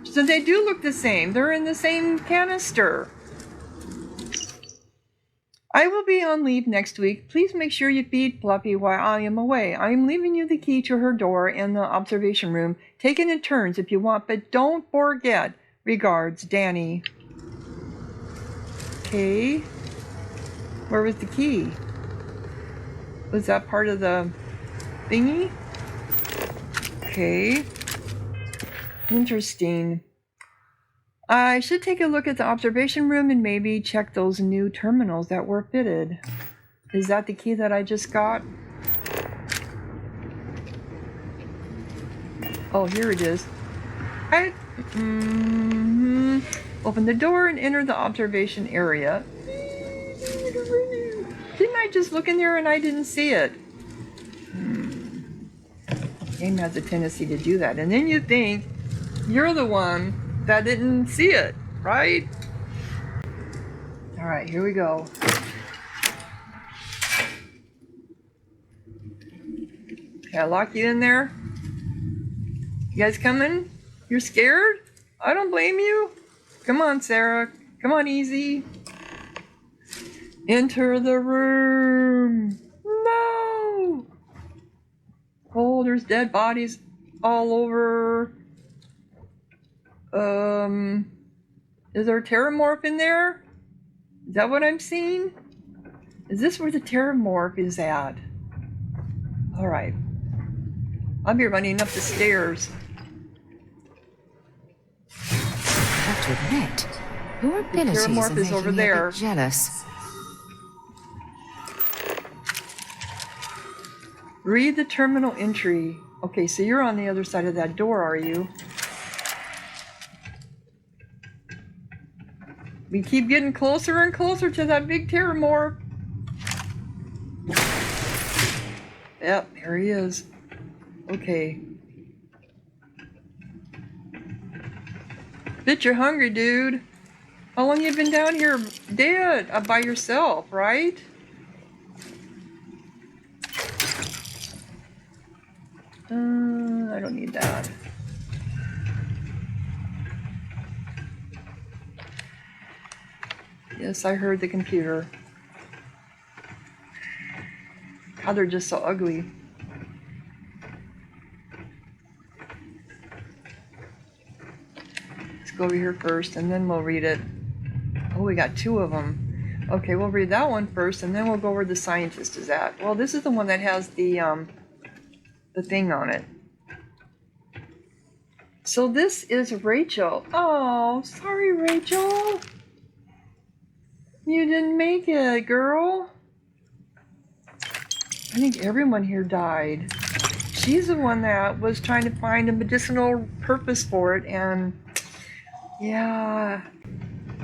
[SPEAKER 1] So they do look the same. They're in the same canister. I will be on leave next week. Please make sure you feed Fluffy while I am away. I am leaving you the key to her door and the observation room. Take it in turns if you want, but don't forget. Regards, Danny. Okay. Where was the key? Was that part of the thingy? Okay. Interesting. I should take a look at the observation room and maybe check those new terminals that were fitted. Is that the key that I just got? Oh, here it is. Open the door and enter the observation area. Didn't I just look in there and I didn't see it? Game has a tendency to do that. And then you think you're the one that didn't see it, right? All right, here we go. Can I lock you in there? You guys coming? You're scared? I don't blame you. Come on, Sarah. Come on, easy. Enter the room. No! Oh, there's dead bodies all over. Is there a terramorph in there? Is that what I'm seeing? Is this where the terramorph is at? Alright. I'll be running up the stairs.
[SPEAKER 2] I have to admit, your abilities
[SPEAKER 1] terramorph
[SPEAKER 2] are
[SPEAKER 1] is
[SPEAKER 2] making
[SPEAKER 1] over
[SPEAKER 2] me
[SPEAKER 1] there.
[SPEAKER 2] a bit jealous.
[SPEAKER 1] Read the terminal entry. Okay, so you're on the other side of that door, are you? We keep getting closer and closer to that big terramorph. Yep, there he is. Okay. Bet you're hungry, dude. How long you been down here dead by yourself, right? I don't need that. Yes, I heard the computer. How they're just so ugly. Let's go over here first and then we'll read it. Oh, we got 2 of them. Okay, we'll read that one first and then we'll go where the scientist is at. Well, this is the one that has the thing on it. So this is Rachel. Oh, sorry, Rachel. You didn't make it, girl. I think everyone here died. She's the one that was trying to find a medicinal purpose for it, and yeah.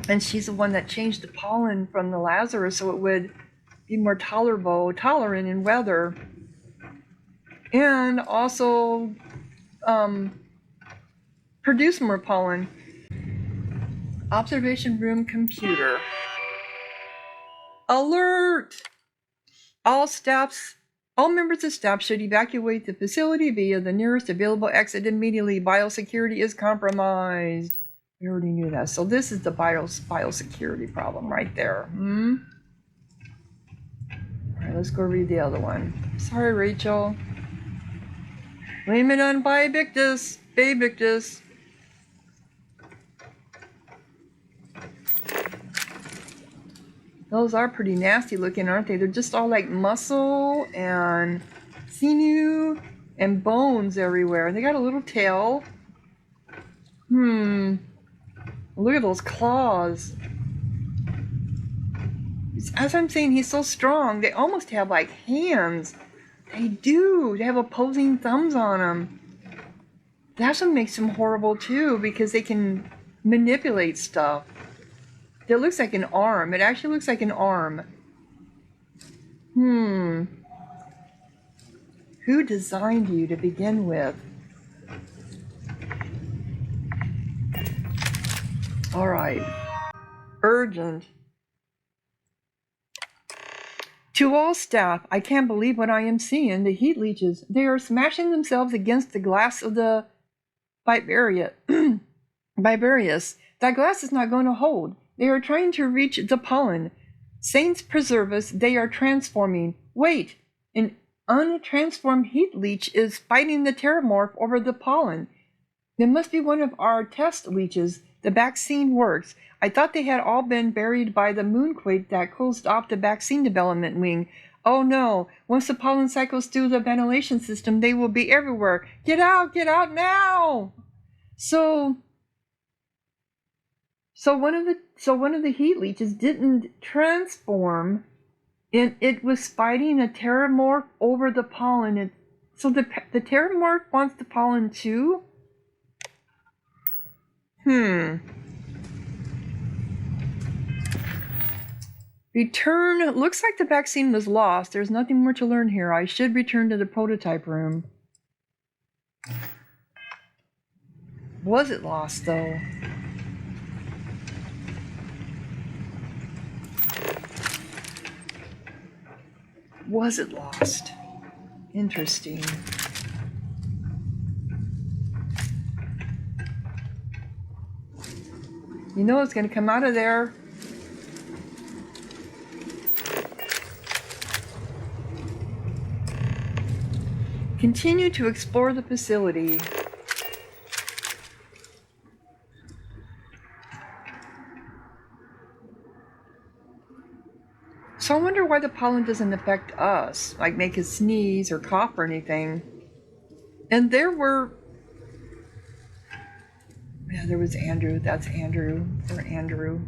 [SPEAKER 1] And she's the one that changed the pollen from the Lazarus so it would be more tolerant in weather. And also produce more pollen. Observation room computer. Alert! All members of staff should evacuate the facility via the nearest available exit immediately. Biosecurity is compromised. We already knew that. So this is the biosecurity problem right there. Alright, let's go read the other one. Sorry, Rachel. Blame it on Bivictus. Bivictus. Those are pretty nasty looking, aren't they? They're just all like muscle and sinew and bones everywhere. They got a little tail. Look at those claws. As I'm saying, he's so strong. They almost have like hands. They do. They have opposing thumbs on them. That's what makes them horrible too, because they can manipulate stuff. It looks like an arm. It actually looks like an arm. Who designed you to begin with? All right. Urgent. To all staff, I can't believe what I am seeing. The heat leeches. They are smashing themselves against the glass of the Vibarius. That glass is not going to hold. They are trying to reach the pollen. Saints preserve us. They are transforming. Wait! An untransformed heat leech is fighting the terramorph over the pollen. It must be one of our test leeches. The vaccine works. I thought they had all been buried by the moonquake that closed off the vaccine development wing. Oh no, once the pollen cycles through the ventilation system, they will be everywhere. Get out now! So one of the heat leeches didn't transform, and it was fighting a terramorph over the pollen. So the terramorph wants the pollen too? Return. Looks like the vaccine was lost. There's nothing more to learn here. I should return to the prototype room. Was it lost, though? Was it lost? Interesting. You know it's going to come out of there. Continue to explore the facility. So I wonder why the pollen doesn't affect us, like make us sneeze or cough or anything. And there was Andrew. That's Andrew. Or Andrew.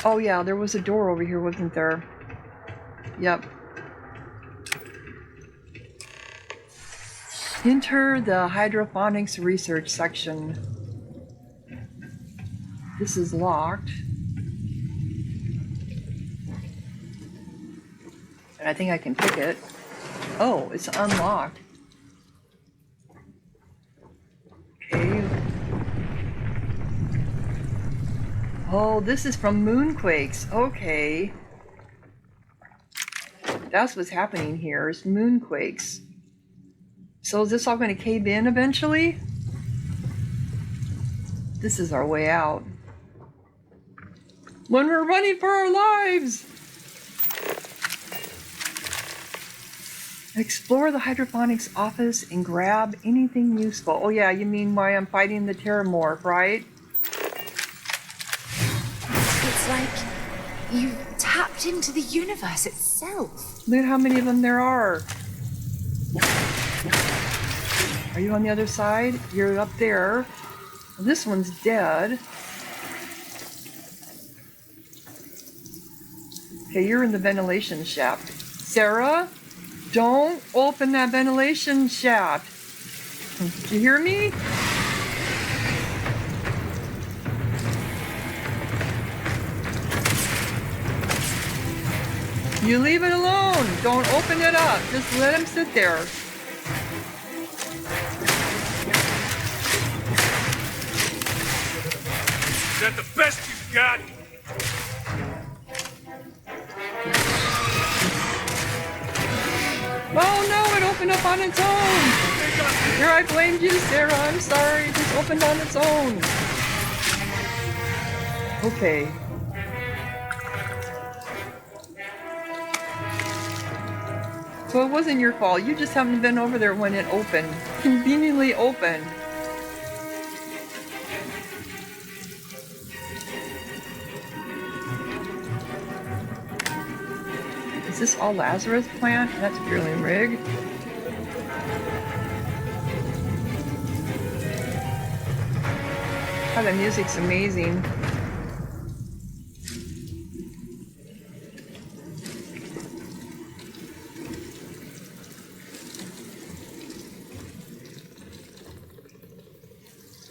[SPEAKER 1] Oh yeah, there was a door over here, wasn't there? Yep. Enter the hydroponics research section. This is locked. And I think I can pick it. Oh, it's unlocked. Okay. Oh, this is from moonquakes. Okay. That's what's happening here, is moonquakes. So is this all going to cave in eventually? This is our way out. When we're running for our lives! Explore the hydroponics office and grab anything useful. Oh yeah, you mean why I'm fighting the terramorph, right?
[SPEAKER 2] It's like you tapped into the universe itself.
[SPEAKER 1] Look at how many of them there are. Are you on the other side? You're up there. This one's dead. Okay, you're in the ventilation shaft. Sarah, don't open that ventilation shaft. Do you hear me? You leave it alone. Don't open it up. Just let him sit there.
[SPEAKER 4] Is that the best you've got?
[SPEAKER 1] Oh no, it opened up on its own. Here, I blamed you, Sarah. I'm sorry. It just opened on its own. Okay. So it wasn't your fault. You just haven't been over there when it opened. Conveniently opened. Is this all Lazarus plant? That's drilling rig. Oh, the music's amazing.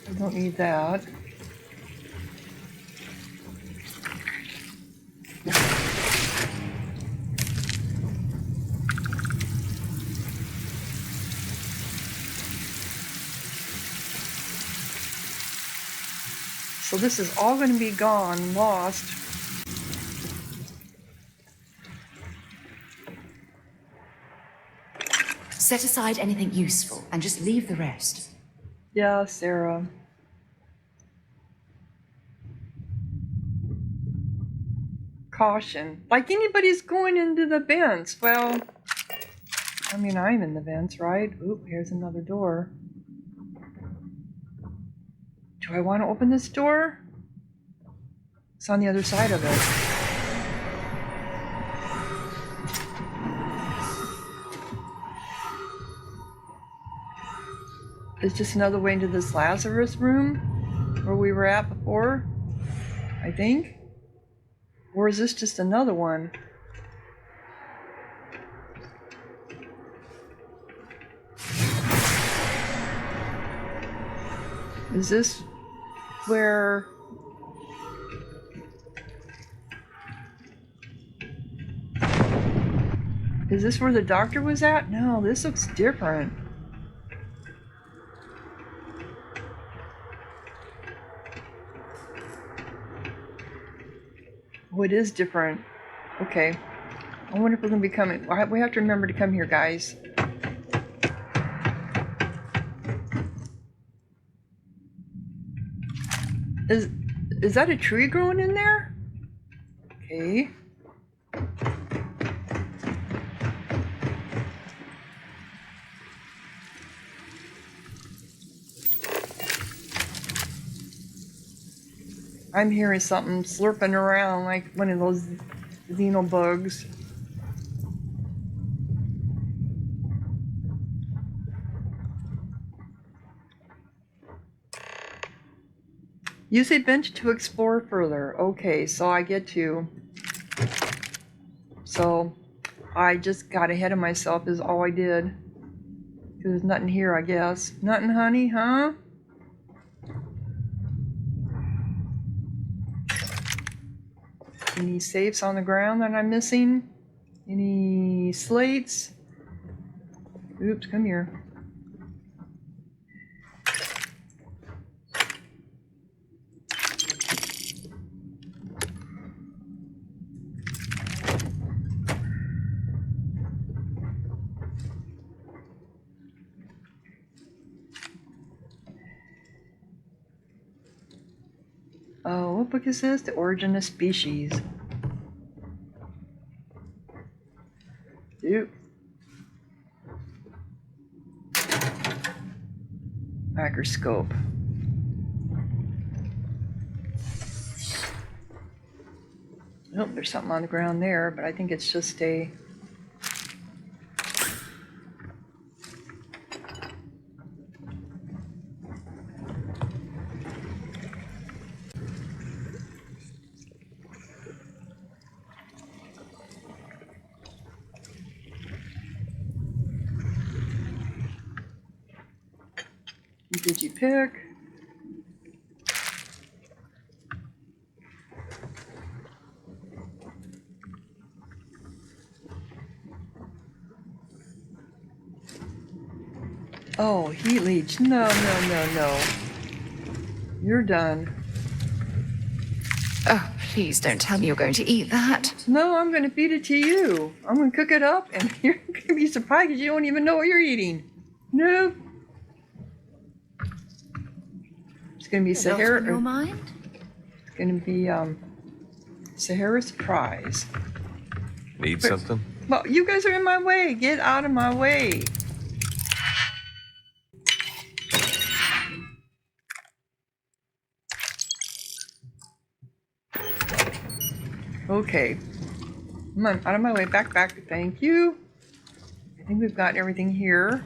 [SPEAKER 1] I don't need that. So this is all going to be gone, lost.
[SPEAKER 2] Set aside anything useful and just leave the rest.
[SPEAKER 1] Yeah, Sarah. Caution. Like anybody's going into the vents. Well, I mean, I'm in the vents, right? Oop, here's another door. Do I want to open this door? It's on the other side of it. It's just another way into this Lazarus room where we were at before, I think. Or is this just another one? Is this where... Is this where the doctor was at? No, this looks different. Oh, it is different. Okay. I wonder if we're going to be coming. We have to remember to come here, guys. Is that a tree growing in there? Okay. I'm hearing something slurping around like one of those xenobugs. Use a bench to explore further. Okay, so I get to. So I just got ahead of myself is all I did. There's nothing here, I guess. Nothing, honey, huh? Any safes on the ground that I'm missing? Any slates? Oops, come here. Oh, what book is this? The Origin of Species. Dude. Microscope. Nope, there's something on the ground there, but I think it's just a... Did you pick? Oh, heat leech. No, no, no, no. You're done.
[SPEAKER 2] Oh, please don't tell me you're going to eat that.
[SPEAKER 1] No, I'm going to feed it to you. I'm going to cook it up, and you're going to be surprised because you don't even know what you're eating. Nope. It's going to be Sahara.
[SPEAKER 2] Your mind?
[SPEAKER 1] It's going to be Sahara surprise.
[SPEAKER 8] Need something?
[SPEAKER 1] Well, you guys are in my way. Get out of my way. Okay. Come on, out of my way. Back, back. Thank you. I think we've got everything here.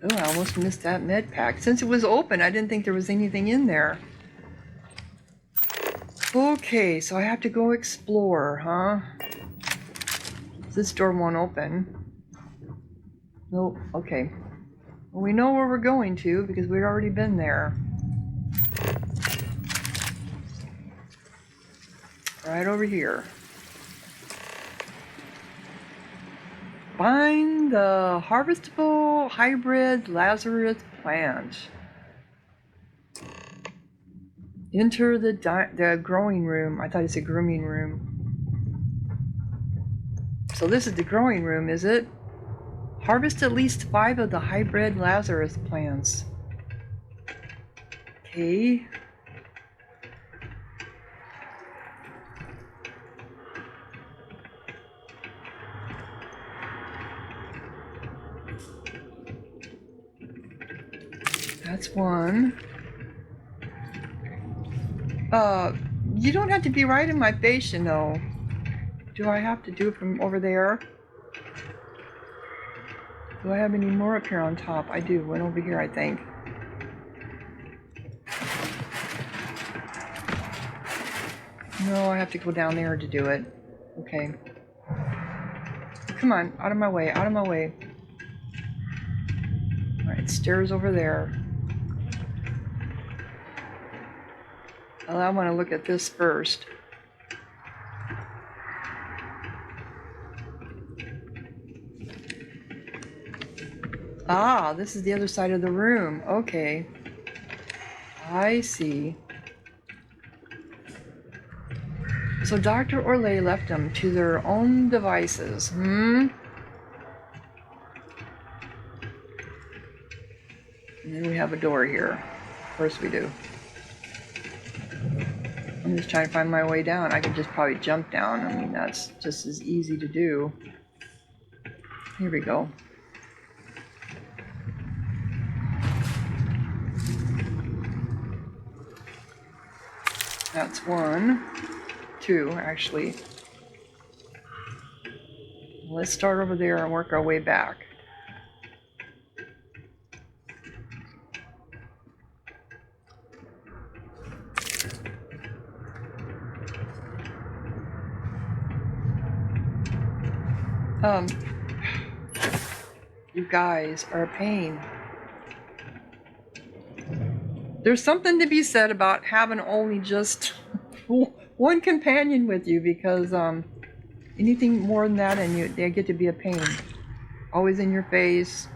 [SPEAKER 1] Oh, I almost missed that med pack. Since it was open, I didn't think there was anything in there. Okay, so I have to go explore, huh? This door won't open. Nope, okay. Well, we know where we're going to because we'd already been there. Right over here. Find the harvestable hybrid Lazarus plant. Enter the growing room. I thought it said grooming room. So this is the growing room, is it? Harvest at least 5 of the hybrid Lazarus plants. Okay. That's one. You don't have to be right in my face, you know. Do I have to do it from over there? Do I have any more up here on top? I do. One over here, I think. No, I have to go down there to do it. Okay. Come on, out of my way, out of my way. Alright, stairs over there. Well, I want to look at this first. Ah, this is the other side of the room. Okay. I see. So Dr. Orlay left them to their own devices. And then we have a door here. Of course we do. I'm just trying to find my way down. I could just probably jump down. I mean, that's just as easy to do. Here we go. That's 1, 2, actually. Let's start over there and work our way back. You guys are a pain. There's something to be said about having only just one companion with you, because anything more than that and they get to be a pain. Always in your face.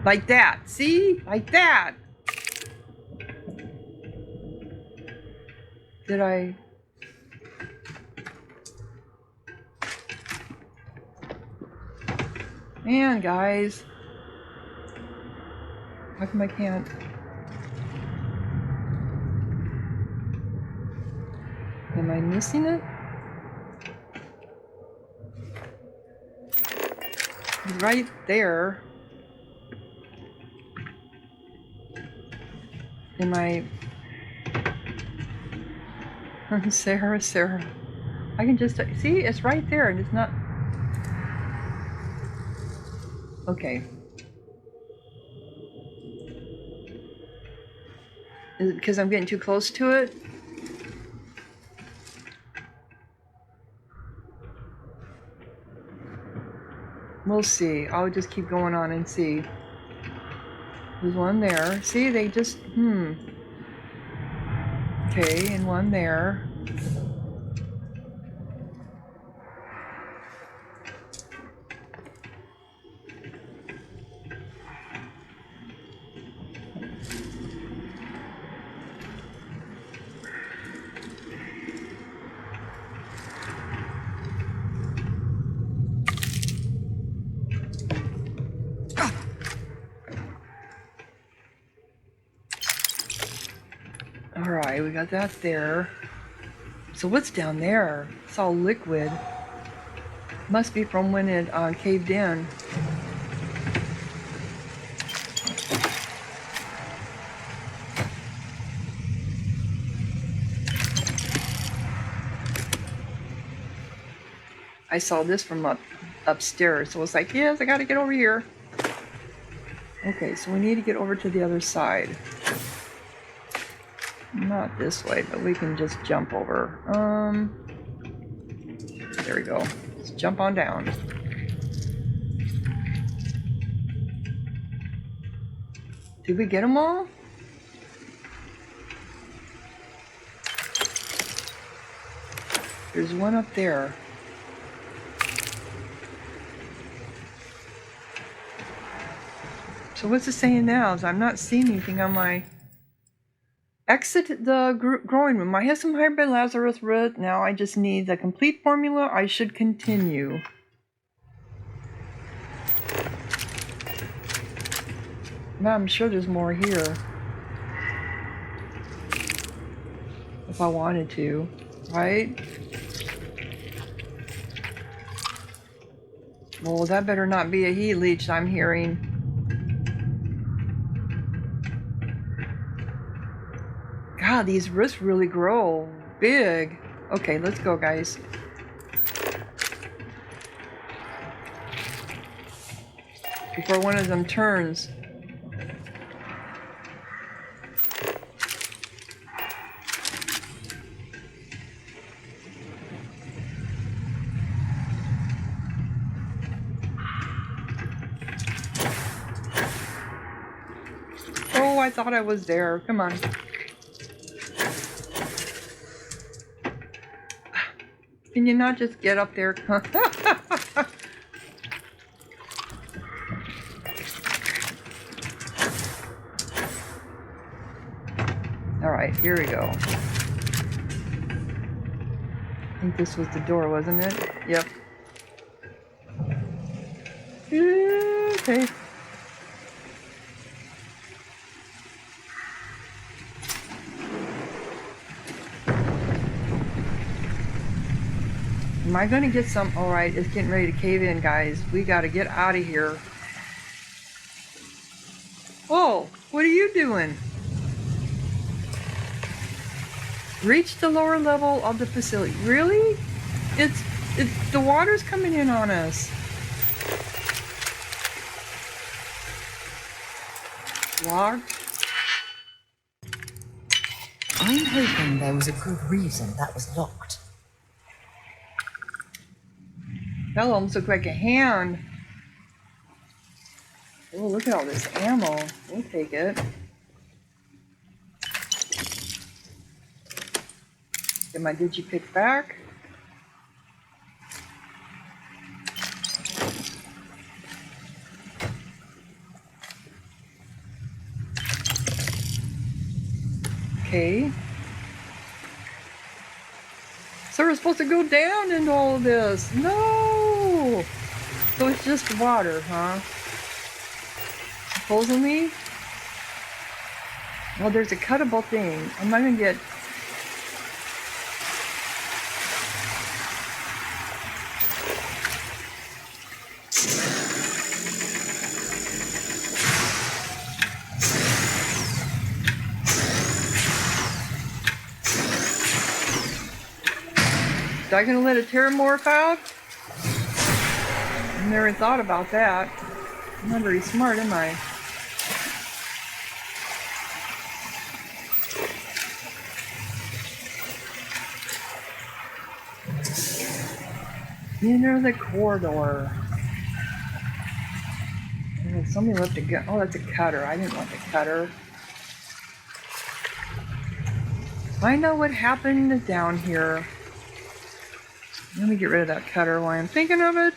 [SPEAKER 1] Like that. See? Like that. Did I... Man, guys. How come I can't? Am I missing it? It's right there. Am I... Sarah. I can just... See? It's right there and it's not... Okay. Is it because I'm getting too close to it? We'll see. I'll just keep going on and see. There's one there. See, they just... Okay, and one there. Alright, we got that there. So what's down there? It's all liquid. Must be from when it caved in. I saw this from upstairs, so it's like, yes, I gotta get over here. Okay, so we need to get over to the other side. Not this way, but we can just jump over. There we go. Let's jump on down. Did we get them all? There's one up there. So what's it saying now? I'm not seeing anything on my... Exit the growing room. I have some hybrid Lazarus root. Now I just need the complete formula. I should continue. Now I'm sure there's more here. If I wanted to, right? Well, that better not be a heat leech I'm hearing. God, these roots really grow big. Okay, let's go, guys. Before one of them turns. Oh, I thought I was there. Come on. Can you not just get up there? Alright, here we go. I think this was the door, wasn't it? Yep. Okay. Am I gonna get some? Alright, it's getting ready to cave in, guys. We gotta get out of here. Oh, what are you doing? Reach the lower level of the facility. Really? It's the water's coming in on us. Locked.
[SPEAKER 2] I'm hoping there was a good reason that was locked.
[SPEAKER 1] That almost looks like a hand. Oh, look at all this ammo. We'll take it. Get my digipick back. Okay. So we're supposed to go down into all of this. No! So it's just water, huh? Supposedly? Well, there's a cuttable thing. I'm not gonna get... Am I gonna let a terramorph out? I never thought about that. I'm not very smart, am I? Enter the corridor. Oh, somebody left a gun. Oh, that's a cutter. I didn't want the cutter. Find out what happened down here. Let me get rid of that cutter while I'm thinking of it.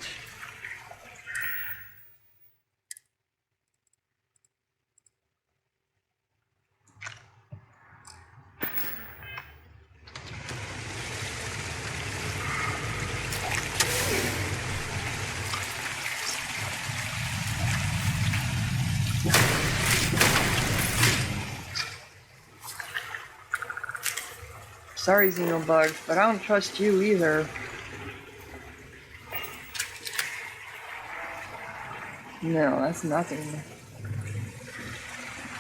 [SPEAKER 1] Sorry, Xenobugs, but I don't trust you either. No, that's nothing.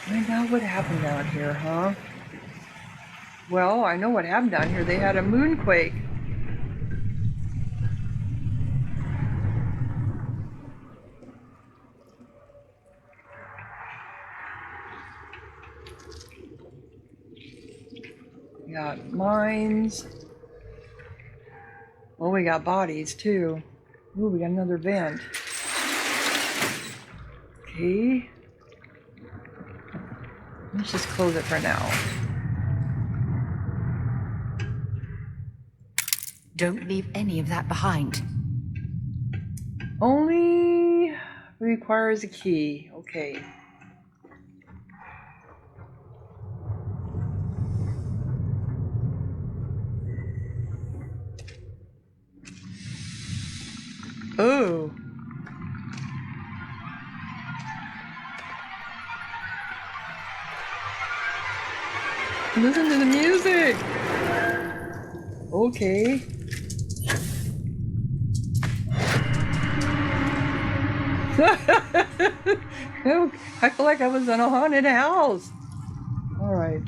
[SPEAKER 1] Find out what happened down here, huh? Well, I know what happened down here. They had a moonquake. We got mines. Well, we got bodies too. Ooh, we got another vent. Okay. Let's just close it for now.
[SPEAKER 2] Don't leave any of that behind.
[SPEAKER 1] Only requires a key. Okay. Oh. Listen to the music. Okay. Oh, I feel like I was in a haunted house. All right.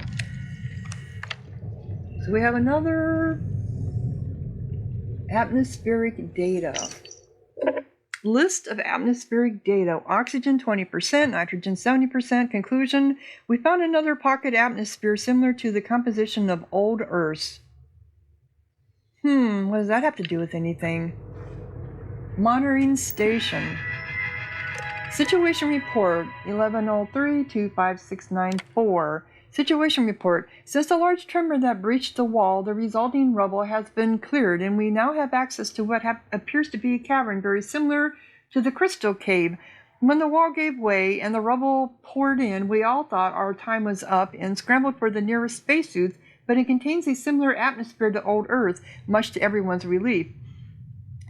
[SPEAKER 1] So we have another atmospheric data. List of atmospheric data. Oxygen 20%, nitrogen 70%. Conclusion, we found another pocket atmosphere similar to the composition of old Earth. What does that have to do with anything? Monitoring station. Situation report 1103-25694. Situation report. Since the large tremor that breached the wall, the resulting rubble has been cleared, and we now have access to what appears to be a cavern very similar to the Crystal Cave. When the wall gave way and the rubble poured in, we all thought our time was up and scrambled for the nearest spacesuits, but it contains a similar atmosphere to old Earth, much to everyone's relief.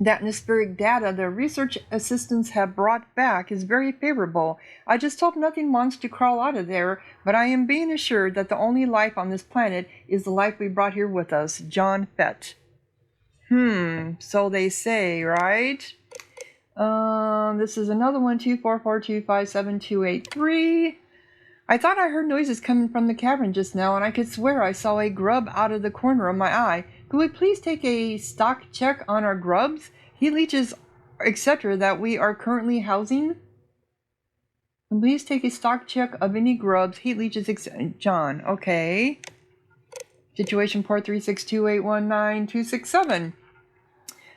[SPEAKER 1] The atmospheric data the research assistants have brought back is very favorable. I just hope nothing wants to crawl out of there, but I am being assured that the only life on this planet is the life we brought here with us. John Fett. So they say, right? This is another one, 244257283. I thought I heard noises coming from the cavern just now, and I could swear I saw a grub out of the corner of my eye. Could we please take a stock check on our grubs, heat leeches, etc. that we are currently housing? And please take a stock check of any grubs, heat leeches, etc. John, okay. Situation port 362819267.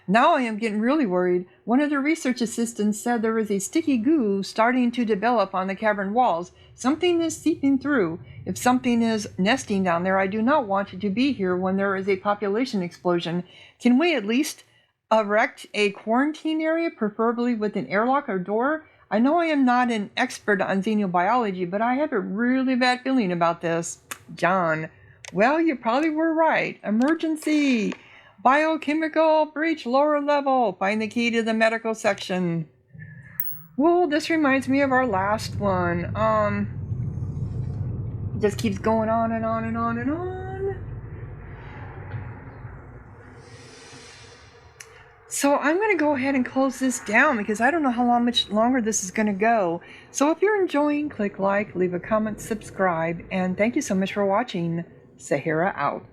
[SPEAKER 1] Now I am getting really worried. One of the research assistants said there is a sticky goo starting to develop on the cavern walls. Something is seeping through. If something is nesting down there, I do not want it to be here when there is a population explosion. Can we at least erect a quarantine area, preferably with an airlock or door? I know I am not an expert on xenobiology, but I have a really bad feeling about this. John, well, you probably were right. Emergency! Biochemical breach lower level. Find the key to the medical section. Well, this reminds me of our last one. It just keeps going on and on and on and on. So I'm going to go ahead and close this down because I don't know how much longer this is going to go. So if you're enjoying, click like, leave a comment, subscribe, and thank you so much for watching. Sahara out.